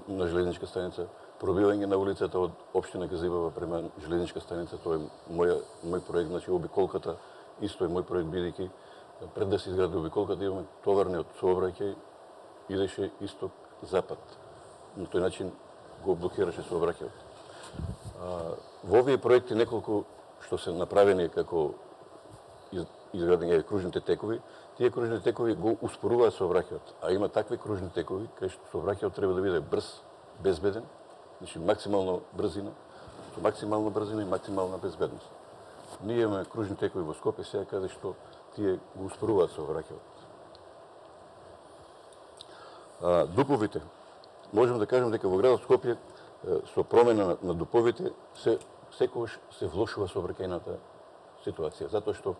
на железничка станица, пробивање на улицата од општина Газибава према железничка станица, тоа е мој проект, значи обиколката исто е мој проект, бидејќи пред да се изгради обиколката имаме товарниот сообраќај идеше исток-запад. На тој начин го блокираше сообраќајот. Во овие проекти неколку што се направени како изградени кружните текови, тие кружни текови го успоруваат сообраќајот, а има такви кружни текови кај што сообраќајот треба да биде брз, безбеден, значи максимално брзина, со максимална брзина и максимална безбедност. Ние имаме кружни текови во Скопје сега каде што тие го успоруваат сообраќајот. Дуповите. Можеме да кажеме дека во градот Скопје со промена на дуповите секогаш се влошува сообраќајната ситуација, затоа што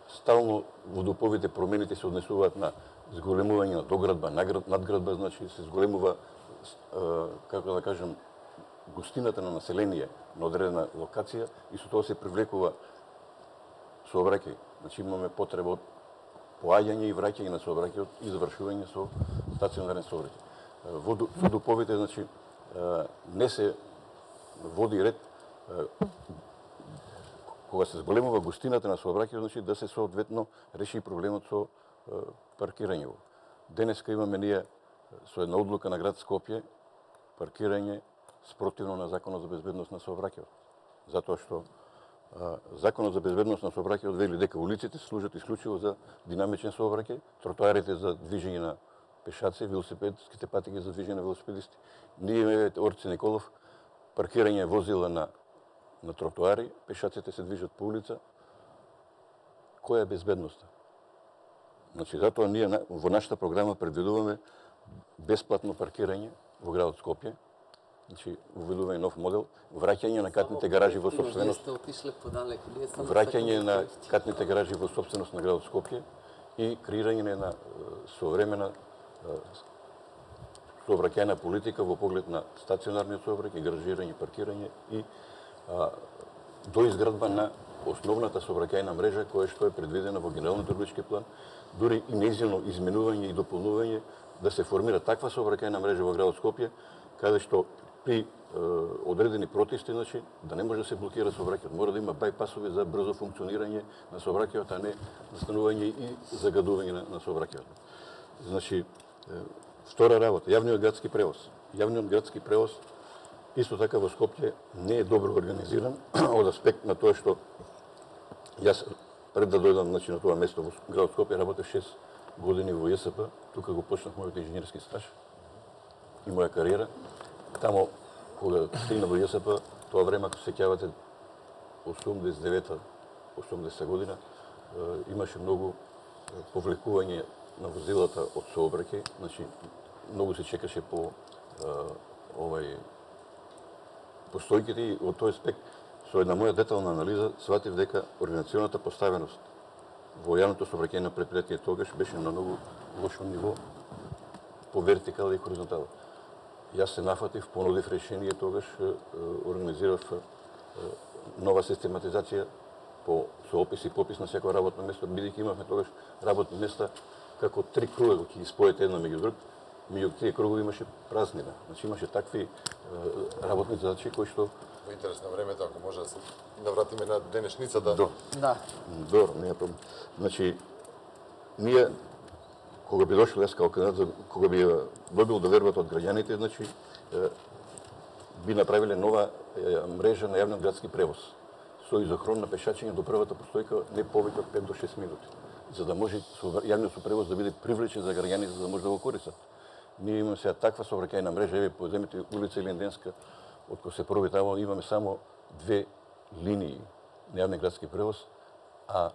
стално во дуповите промените се однесуваат на зголемување на доградба, надградба, значи се зголемува, како да кажем, густината на население на одредена локација и со тоа се привлекува сообраќај. Значи имаме потреба од поаѓање и враќање на сообраќајот и завршување со стационарен сообраќај. Во дуповите, значи, не се води ред кога се зголемува густината на сообраќајот, значи да се соодветно реши проблемот со паркирањето. Денеска имаме ние со една одлука на град Скопје паркирање спротивно на Законот за безбедност на сообраќајот. Затоа што Законот за безбедност на сообраќајот вели дека улиците служат исклучиво за динамичен сообраќај, тротоарите за движење на пешаци, велосипедските пати ги за движење на велосипедисти. Ние имаме Орци Николов, паркирање возила на тротоари, пешаците се движат по улица. Која е безбедноста? Значи, затоа ние во нашата програма предвидуваме бесплатно паркирање во градот Скопје. Значи, уведување нов модел, враќање на катните гаражи во собственост. Враќање на катните гаражи во собственост на градот Скопје и креирање на современа сообраќајна политика во поглед на стационарниот сообраќај, гаражирање, паркирање и доизградба на основната сообраќајна мрежа која што е предвидена во генералниот урбанички план, дури и нејзино изменување и дополнување да се формира таква сообраќајна мрежа во градот Скопје каде што при одредени протести, значи, да не може да се блокира сообраќајот. Мора да има бајпасови за брзо функционирање на сообраќајот, а не настанување и загадување на сообраќајот. Значи, втора работа, јавниот градски превоз. Јавниот градски превоз исто така во Скопје не е добро организиран од аспект на тоа што јас пред да дојдам, значи, на тоа место во градот Скопје работев 6 години во ЈСП, тука го почнав мојот инженерски стаж и моја кариера. Тамо, кога стигна во ЈСП, тоа време, ако се сеќавате, 89-80 година, имаше многу повлекување на возилата од сообраќај, значи многу се чекаше по постојките и од тој аспект со една моја детална анализа сватив дека организационата поставеност во јавното сообраќајно предпријатие тогаш беше на многу лошо ниво по вертикала и хоризонтала. Јас се нафатив, понудив решение тогаш, организирав нова систематизација со опис и попис на секој работно место, бидејќи имавме тогаш работни места како 3 круга ќе ги споите едно меѓу друг. Меѓу тие кругови имаше празнина. Значи имаше такви работни задачи кои што
Во интерес на времето, ако може да се навратиме на денешницата.
Да.
Добро, не е проблем. Значи, ние, кога би дошол јас као кандидат, кога би добил довербата од граѓаните, значи, би направиле нова мрежа на јавен градски превоз со изохрон на пешачење до првата постојка не повеќе од 5 до 6 минути, за да може јавниот превоз да биде привлечен за граѓаните, за да може да го користат. Ние имаме сега таква сообраќајна мрежа, еве поземете улица Илинденска, од која се проби тамо, имаме само 2 линии на јавен градски превоз, а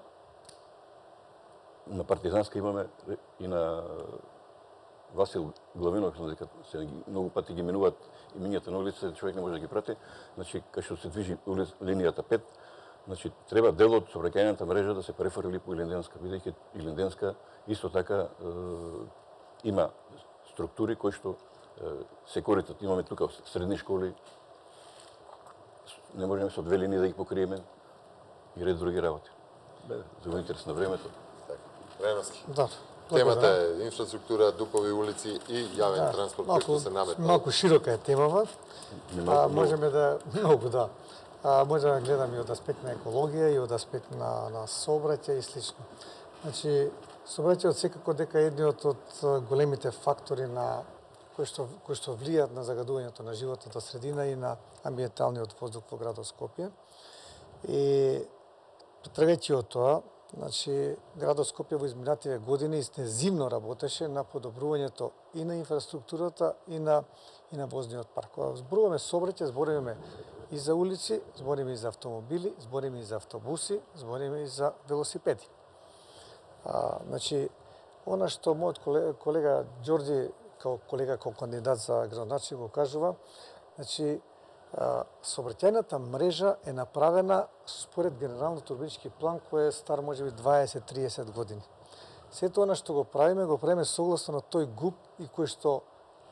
на Партизанска имаме и на Васил Главинов, дека се многу пати ги минуваат имињата на улица, човек не може да ги прати. Значи, кај што се движи линијата 5, значи треба дел од сообраќајната мрежа да се префрли по Илинденска, бидејќи Илинденска исто така има структури кои што се користат. Имаме тука средни школи, не можеме со 2 линии да ги покриеме и ред други работи. За интерес на времето.
Временски.
Да.
Темата е инфраструктура, дупови улици и јавен транспорт кој што се наметнал.
Малку широка е темава. Можеме да многу да. Може да гледаме и од аспект на екологија и од аспект на сообраќај и слично. Значи, сообраќајот секако дека е едниот од големите фактори на кои што влијаат на загадувањето на животната средина и на амбиенталниот воздух во градот Скопје. И тргајќи од тоа, значи, градот Скопје во изминативе години интензивно работеше на подобрувањето и на инфраструктурата и на возниот парк. Кога зборуваме сообраќај, збориме и за улици, збориме и за автомобили, збориме и за автобуси, збориме и за велосипеди. Значи, она што мојот колега Ѓорѓи, као колега као кандидат за градоначелник го кажува, значи, сообраќајната мрежа е направена според генералниот урбанички план кој е стар можеби 20-30 години. Сето она што го правиме согласно на тој ГУП и кој што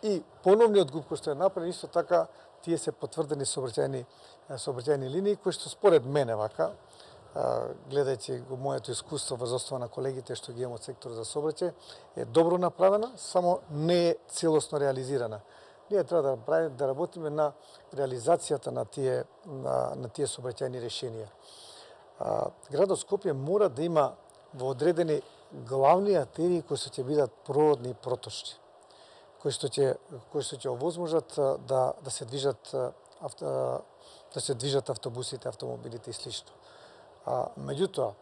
и поновниот ГУП кој што е направен, исто така тие се потврдени сообраќајни линии кои што според мене вака, гледајќи го моето искуство врз основа на колегите што ги имам од секторот за сообраќај, е добро направена, само не е целосно реализирана. Ние треба да работиме на реализацијата на тие сообраќајни решенија. Градот Скопје мора да има во одредени главни артерии кои што ќе бидат проводни и проточни, кои што ќе овозможат да се движат автобусите, автомобилите и слично. Меѓутоа,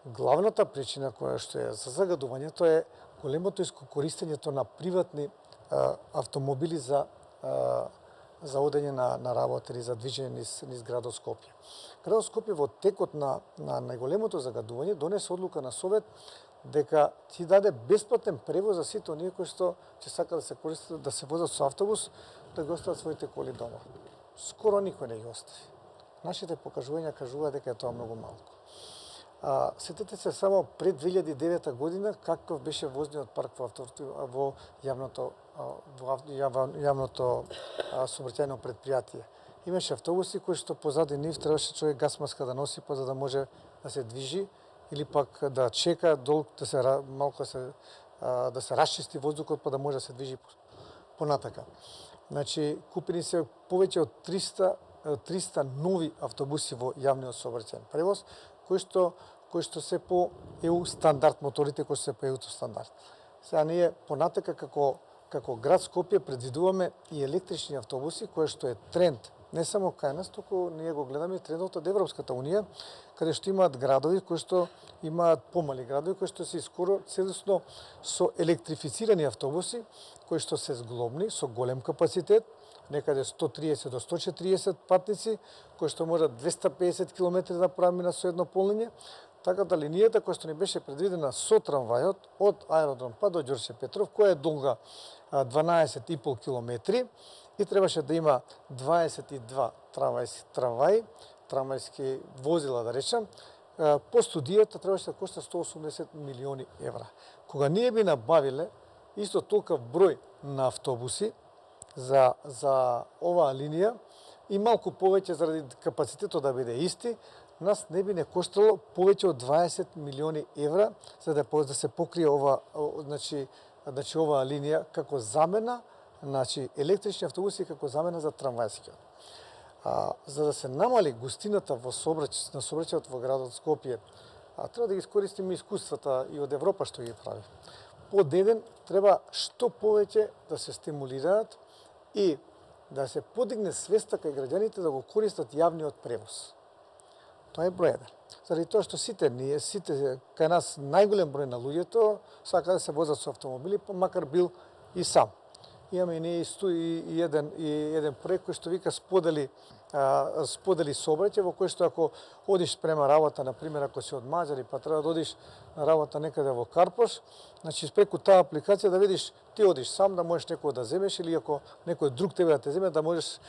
главната причина која што е за загадувањето е големото користењето на приватни автомобили за одење на работа или за движење низ градот Скопје. Градот Скопје во текот на најголемото загадување донесе одлука на Совет дека ќе даде бесплатен превоз за сите оние кои што ќе сакаат да се користат, да се возат со автобус, да го остават своите коли дома. Скоро никој не ги остави. Нашите покажувања кажуваат дека е тоа многу малку. Сетете се само пред 2009 година каков беше возниот парк во јавното сообраќајно предпријатие. Имаше автобуси кои што позади нив требаше човек гас маска да носи за да може да се движи или пак да чека долг да се малку да се расчисти воздухот па да може да се движи понатака. Значи купени се повеќе од 300 нови автобуси во јавниот сообраќајен превоз кои што се по ЕУ стандард, моторите кои се по ЕУ стандард. Сега ние понатака како град Скопје предвидуваме и електрични автобуси, кои што е тренд не само кај нас, туку ние го гледаме трендот од Европската унија, каде што имаат градови кои што имаат помали градови кои што се скоро целосно со електрифицирани автобуси, кои што се зглобни со голем капацитет, некаде 130 до 140 патници, кои што можат 250 км да преминат со едно полнење. Така да линијата која што ни беше предвидена со трамвајот од аеродром па до Ѓорче Петров, која е долга 12,5 км и требаше да има 22 трамвајски возила, да речем, по студијата требаше да кошта 180 милиони евра. Кога ние би набавиле исто толков број на автобуси за оваа линија и малку повеќе заради капацитетот да биде исти, нас не би не коштало повеќе од 20 милиони евра за да се покрие оваа оваа линија како замена, електрични автобуси како замена за трамвајскиот. За да се намали густината на сообраќајот во градот Скопје, треба да ги искористиме искуствата и од Европа што ги прави. Под еден треба што повеќе да се стимулираат и да се подигне свеста кај граѓаните да го користат јавниот превоз. Тоа е број еден. Заради тоа што сите кај нас најголем број на луѓето сака да се возат со автомобили, макар бил и сам. Имаме и ние и еден проект кој што вика сподели сообраќај, во кој што ако одиш према работа, на пример ако си од Маđари па треба да одиш на работа некаде во Карпош, значи преку таа апликација да видиш ти одиш сам, да можеш некој да земеш или ако некој друг тебе да те земе, да можеш.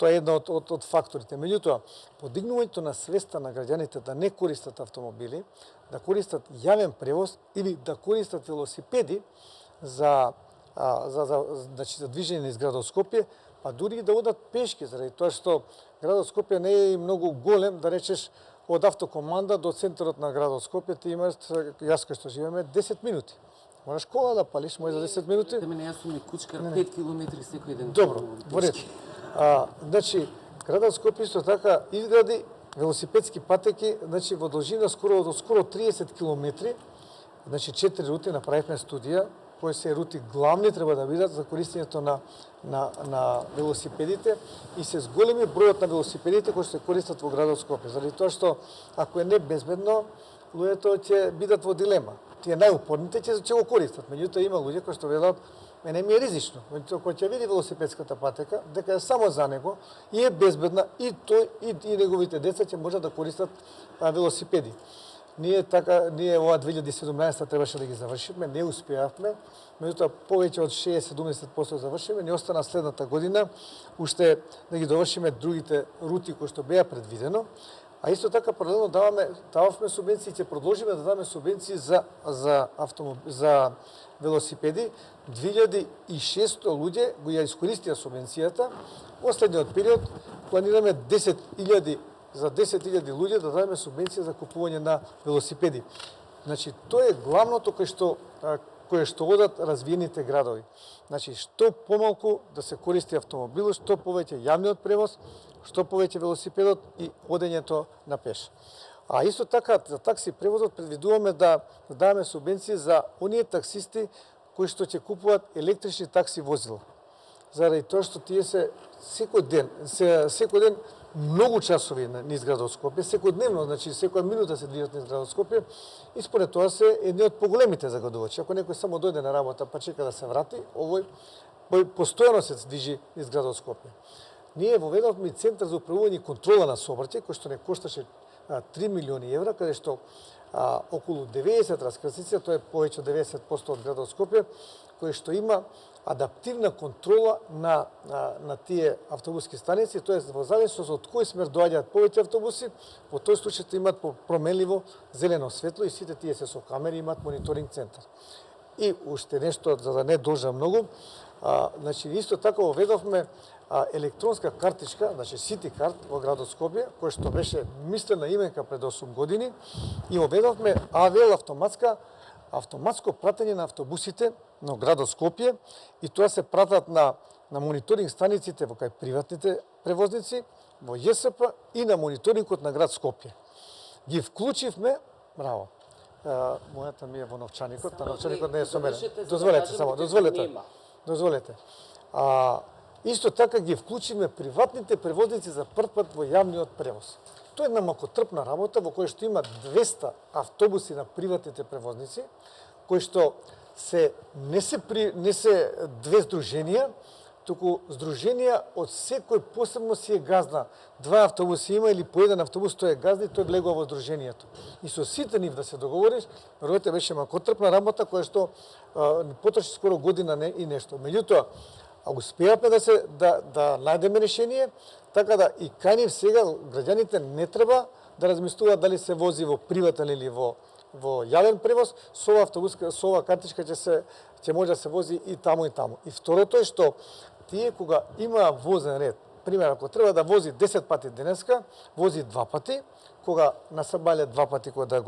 Тоа е една од факторите. Меѓутоа, подигнувањето на свеста на граѓаните да не користат автомобили, да користат јавен превоз или да користат велосипеди за движење низ градот Скопје, па дури и да одат пешки, заради тоа што градот Скопје не е многу голем, да речеш од автокоманда до центарот на градот Скопје ти имаш, јас кај што живееме, 10 минути. Мораш кола да палиш, може за 10 минути.
Да мене јас сум и кучкар 5 километри секој ден.
Добро, во ред. Значи, градот Скопје исто така изгради велосипедски патеки, значи во должина скоро 30 километри, значи 4 рути, направивме студија, кои се рути главни треба да бидат за користењето на велосипедите и се зголеми бројот на велосипедите кои се користат во градот Скопје. Заради тоа што ако е небезбедно, луѓето ќе бидат во дилема. Тие најупорните ќе го користат, меѓутоа има луѓе кои што велат мене ми е ризично. Кога ќе види велосипедската патека, дека е само за него и е безбедна и тој и неговите деца ќе можат да користат велосипеди. Ние ова 2017 требаше да ги завршиме, не успеавме, меѓутоа повеќе од 60-70% завршиме, ни остана следната година уште да ги довршиме другите рути кои што беа предвидено. А исто така паралелно дававме субвенции, ќе продолжиме да даваме субвенции за велосипеди. 2600 луѓе го ја искористија субвенцијата. Во следниот период планираме 10.000 луѓе да дадеме субвенција за купување на велосипеди. Значи, тоа е главното кое што одат развиените градови. Значи, што помалку да се користи автомобилот, што повеќе јавниот превоз, што повеќе велосипедот и одењето на пеш. А исто така, за такси превозот предвидуваме да даваме субвенции за оние таксисти кои што ќе купуваат електрични такси возила. Заради тоа што тие се секој ден многу часови низ градот Скопје, секојдневно, значи секоја минута се движат низ градот Скопје и според тоа се едни од поголемите загадувачи. Ако некој само дојде на работа па чека да се врати, овој постојано се движи низ градот Скопје. Ние воведовме и центар за управување и контрола на сообраќај, кој што не кошташе 3 милиони евра, каде што околу 90 раскрсници, тоа е повеќе од 90% од градот Скопје, кој што има адаптивна контрола на тие автобуски станици, тоа е во зависност од кој смер доаѓаат повеќе автобуси, во тој случај имаат променливо зелено светло и сите тие се со камери имаат мониторинг центар. И уште нешто, за да не должам многу, значи исто така воведовме електронска картичка, значи City Card во градот Скопје, кој што беше мислена именка пред 8 години, и воведовме АВЛ автоматско пратење на автобусите на градот Скопје, и тоа се пратат на мониторинг станиците во кај приватните превозници, во ЈСП и на мониторингот на град Скопје. Ги вклучивме, браво, мојата ми е во новчаникот, новчаникот не е со мене. Дозволете. Исто така ги вклучиме приватните превозници за прв пат во јавниот превоз. Тоа е една макотрпна работа во која што има 200 автобуси на приватните превозници, кои што не се две здруженија, туку здруженија од секој посебно си е газна. 2 автобуси има или по 1 автобус, тој е газна и тој влегува во здруженијето. И со сите нив да се договориш, веројате беше макотрпна работа која што потроши скоро година и нешто. Меѓутоа, успеавме да најдеме решение, така да и кај нив сега граѓаните не треба да размислуваат дали се вози во приватен или во јавен превоз, со ова картичка ќе може да се вози и таму и таму. И второто е што тие кога има возен ред, пример ако треба да вози 10 пати денеска, вози 2 пати, кога насабале 2 пати кога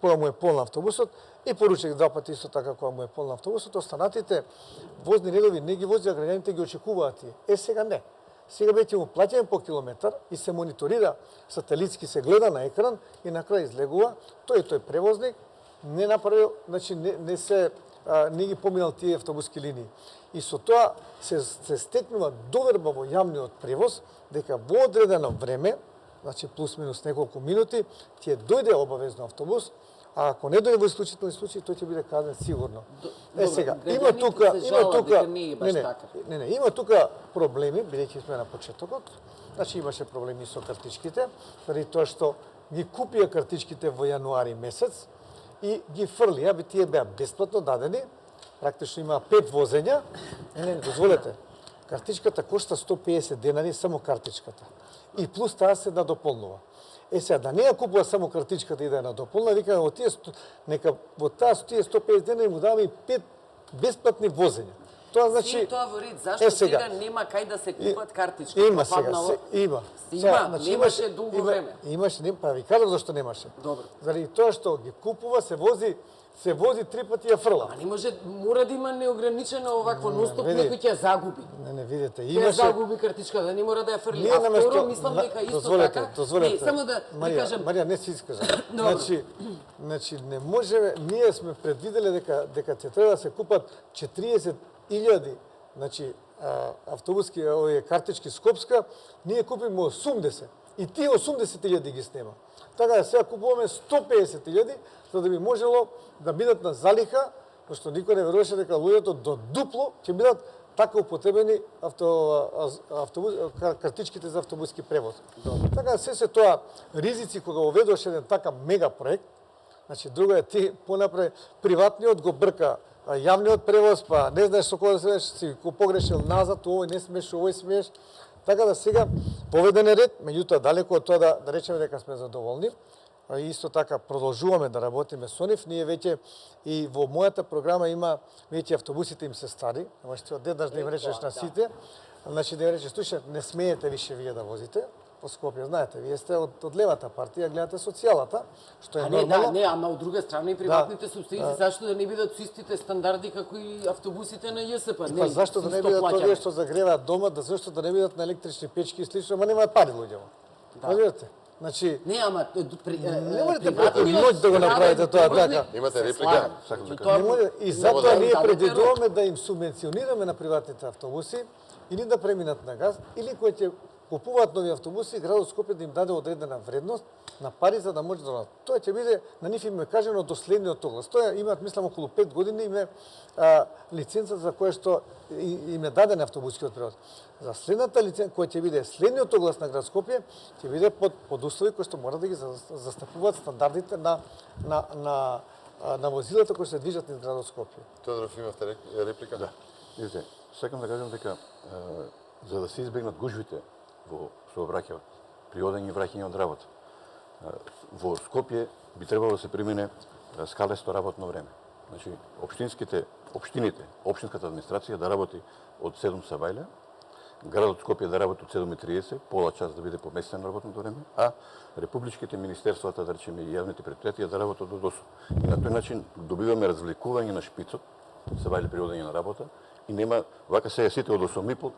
кога му е полн автобусот, и поручек 2 пати исто така кога му е полн автобусот, останатите возни редови не ги вози, а граѓаните ги очекуваат тие. Сега не. Сега веќе му плаќаме по километар и се мониторира, сателитски се гледа на екран и на крај излегува, тој превозник не направил, значи не ги поминал тие автобуски линии. И со тоа се стекнува доверба во јавниот превоз, дека во одредено време, значи плюс-минус неколку минути, ќе дојде обавезно автобус, а ако не дојде во исклучителни случаи, тој ќе биде казнен сигурно. Сега, има тука проблеми, бидејќи сме на почетокот. Значи имаше проблеми со картичките, заради тоа што ги купија картичките во јануари месец и ги фрлија, тие беа бесплатно дадени, практично има 5 возења. Дозволете, картичката кошта 150 денари, само картичката. И плюс таа се надополнува. Сега, да не ја купува само картичката и да ја надополна, викаме, нека во таа тие 150 денари му даваме и 5 бесплатни возења. Тоа значи
тоа во ред, зашто сега нема кај да се купат картички?
Има сега, има.
Немаше долго време.
Имаше, па ви кажам зашто немаше.
Добро.
Заради тоа што ги купува, се вози 3 пати ја фрла.
А не може, мора да има неограничено овакво ностоп, некој ќе загуби.
Не, видите,
имаше. Ќе загуби картичка, да не мора да ја фрли. А второ, мислам дека исто така.
Дозволете.
Само да кажам.
Марија, не се искажа. Значи, не можеме, ние сме предвиделе дека ќе треба да се купат 40.000, значи, автобуски, овие картички Скопска, ние купиме 80. И тие 80.000 ги снема. Така да сега купуваме 150.000, за да би можело да бидат на залиха, пошто никој не веруваше дека луѓето до дупло ќе бидат така употребени картичките за автобуски превоз. Така се тоа ризици кога оведуваш еден така мега проект, значи друго е ти понапред приватниот го брка јавниот превоз, па не знаеш со кога да се си го погрешил назад, овој не смеш, овој смеш. Така да сега поведен е ред, меѓутоа далеко од тоа да речеме дека сме задоволни. Исто така продолжуваме да работиме со нив. Ние веќе и во мојата програма има веќе автобусите им се стари. Значи одеднаш да им речеш на сите, значи да им речеш слушај, не смеете више вие да возите по Скопје, знаете, вие сте од левата партија, гледате социјалата, што е нормално.
Не, ама од друга страна и приватните собственици, зашто да не бидат со истите стандарди како и автобусите на ЈСП?
Па зашто да не бидат овие што загреваат дома, зашто да не бидат на електрични печки и слично, ама немаат пари луѓето. Разбирате? Значи,
не, ама
не можете преку ноќ да го направите тоа така.
Имате реплика?
И затоа ние предвидуваме да им субвенционираме на приватните автобуси или да преминат на газ, или кој ќе купуваат нови автобуси, градот Скопје да им даде одредена вредност на пари за да може да. Тоа ќе биде на нив им е кажано до следниот оглас. Тоа имаат мислам околу 5 години име лиценца за која што им е даден автобускиот превоз. За следната лиценца која ќе биде следниот оглас на град Скопје ќе биде под услови кои што мора да ги застапуваат стандардите на возилата кои се движат низ градот Скопје.
Тодоров, имавте реплика?
Да. Видите, сакам да кажам дека за да се избегнат гужвите во сообраќајот при одење и враќање од работа, во Скопје би требало да се премине скалесто работно време. Значи, општините, општинската администрација да работи од 7 сабајле, градот Скопје да работи од 7:30, пола час да биде поместен работното време, а републичките министерствата, да речеме и јавните предпријатија да работат од 8. И на тој начин добиваме развлекување на шпицот, сабајле при одење на работа, и нема вака сега сите од 8:30,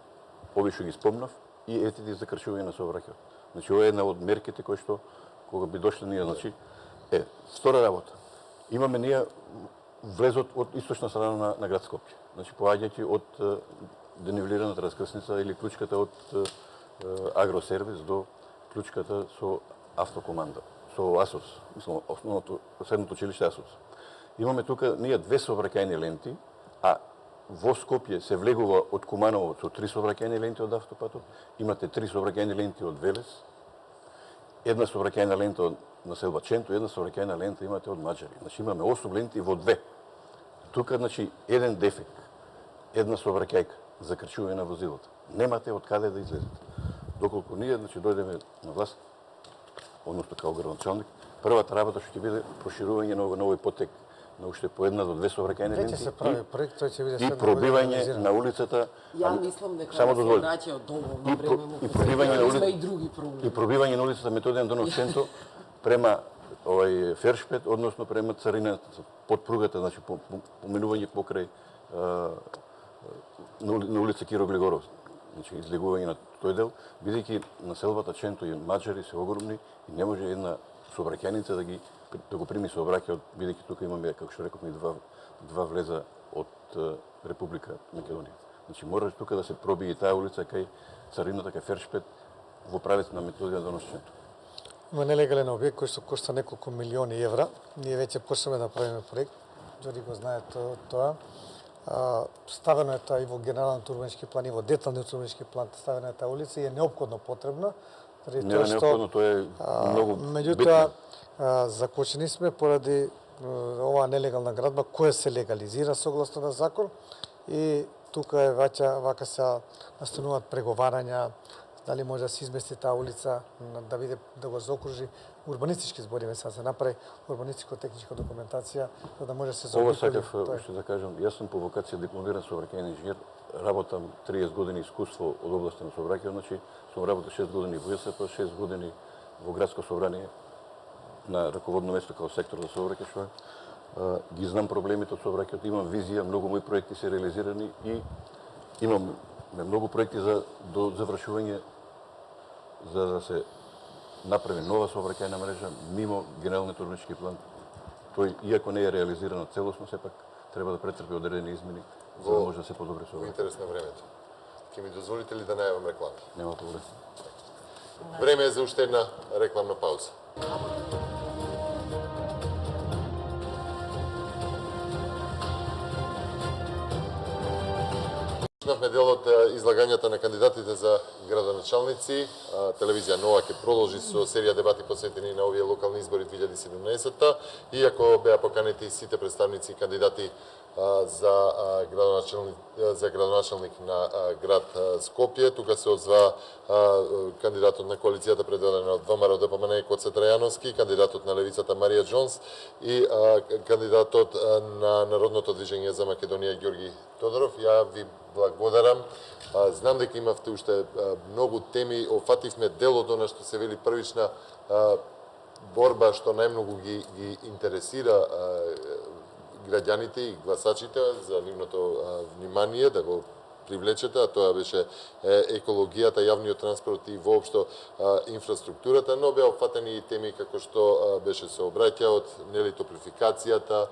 овие што ги спомнав, и етите за кршување на сообраќајот. Значи, ова е една од мерките кои што кога би дошле ние, значи, втора работа. Имаме ние влезот од источна страна на град Скопје. Значи, поаѓајќи од денивелираната раскрсница или клучката од Агросервис до клучката со автокоманда, со АСОС, мислам, основното средното училиште АСОС. Имаме тука ние 2 сообраќајни ленти, а во Скопје се влегува од Куманово со 3 сообраќајни ленти од автопатот, имате 3 сообраќајни ленти од Велес, една сообраќајна лента од населба Ченто, една сообраќајна лента имате од Маđари. Значи имаме 8 ленти во 2. Тука, значи, еден дефект, една сообраќајка за крчување на возилата. Немате од каде да излезете. Доколку ние, значи, дојдеме на власт, односно као градоначалник, првата работа што ќе биде проширување на овој потек на уште по една до 2 сообраќајни ленти.
Веќе се прави проект, тој ќе биде
и пробивање на улицата.
Ја мислам дека
само
се
дозволи.
враќа од доволно време му.
И пробивање на улицата.
И други проблеми.
И пробивање на улицата Методијан Донов Ченто према Фершпет, односно према царината под пругата, значи поминување покрај на улица Киро Глегоров. Значи излегување на тој дел, бидејќи населбата Ченто и Маđари се огромни и не може една сообраќајница да го прими сообраќајот, бидејќи тука имаме, како што рековме, два влеза од Република Македонија. Значи мора тука да се пробие таа улица кај царината кај Фершпет во правец на Методијан Донов Ченто.
Има нелегален објект кој што кошта неколку милиони евра. Ние веќе почнеме да правиме проект. Џори го знае тоа. Ставено е тоа и во генералниот урбанички план, и во деталниот урбанички план ставена е таа улица и е неопходно потребна.
Не е неопходно, тоа е многу битно.
Меѓутоа, закочени сме поради оваа нелегална градба која се легализира согласно на закон и тука е вака се настануваат преговарања дали може да се измести таа улица, да го заокружи урбанистички збориме, сега се направи урбанистичко-техничка документација, за да може да се заобиколи.
Ова сакав уште да кажам, јас сум по вокација дипломиран сообраќајни инженер, работам 30 години искуство од областа на сообраќај, значи сум работил 6 години во ЈСП, 6 години во градско собрание на раководно место како сектор за сообраќај, што ги знам проблемите од сообраќајот, имам визија, многу мои проекти се реализирани и имам многу проекти за до завршување за да се направи нова сообраќајна мрежа мимо генералниот урбанички план. Тој, иако не е реализирано целосно, сепак треба да претрпи одредени измени за да може да се подобри
Во
сообраќај.
интерес на времето. Ќе ми дозволите ли да најавам реклама?
Нема проблем.
Време е за уште една рекламна пауза. Почнавме дел од излагањата на кандидатите за градоначалници. Телевизија Нова ќе продолжи со серија дебати посветени на овие локални избори 2017-та. Иако беа поканети сите представници и кандидати за градоначалник на град Скопје, тука се озваа кандидатот на коалицијата предводена од ВМРО ДПМН Коце Трајановски, кандидатот на левицата Марија Џонс и кандидатот на Народното движење за Македонија Ѓорги Тодоров. Ја ви благодарам. Знам дека имавте уште многу теми, офативме дел од она што се вели првична борба што најмногу ги интересира граѓаните и гласачите за нивното внимание, да го привлечете, а тоа беше екологијата, јавниот транспорт и воопшто инфраструктурата, но беа опфатени и теми како што беше сообраќајот, нели топлификацијата,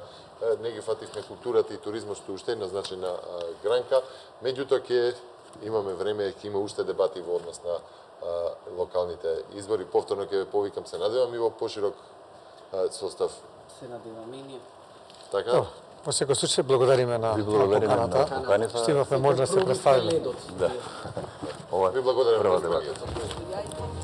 не ги фативме културата и туризмот што уште една значајна гранка, меѓутоа ќе имаме време, ќе има уште дебати во однос на локалните избори. Повторно ќе ве повикам, се надевам и во поширок состав.
Се надеваме и ние.
Така?
Во секој случај благодариме на
Ви благодариме на
поканата.
поканата.
Што имавме можност да се представиме.
Да. Ова
Ви благодарам
прва
на
дебата.
изборнијата.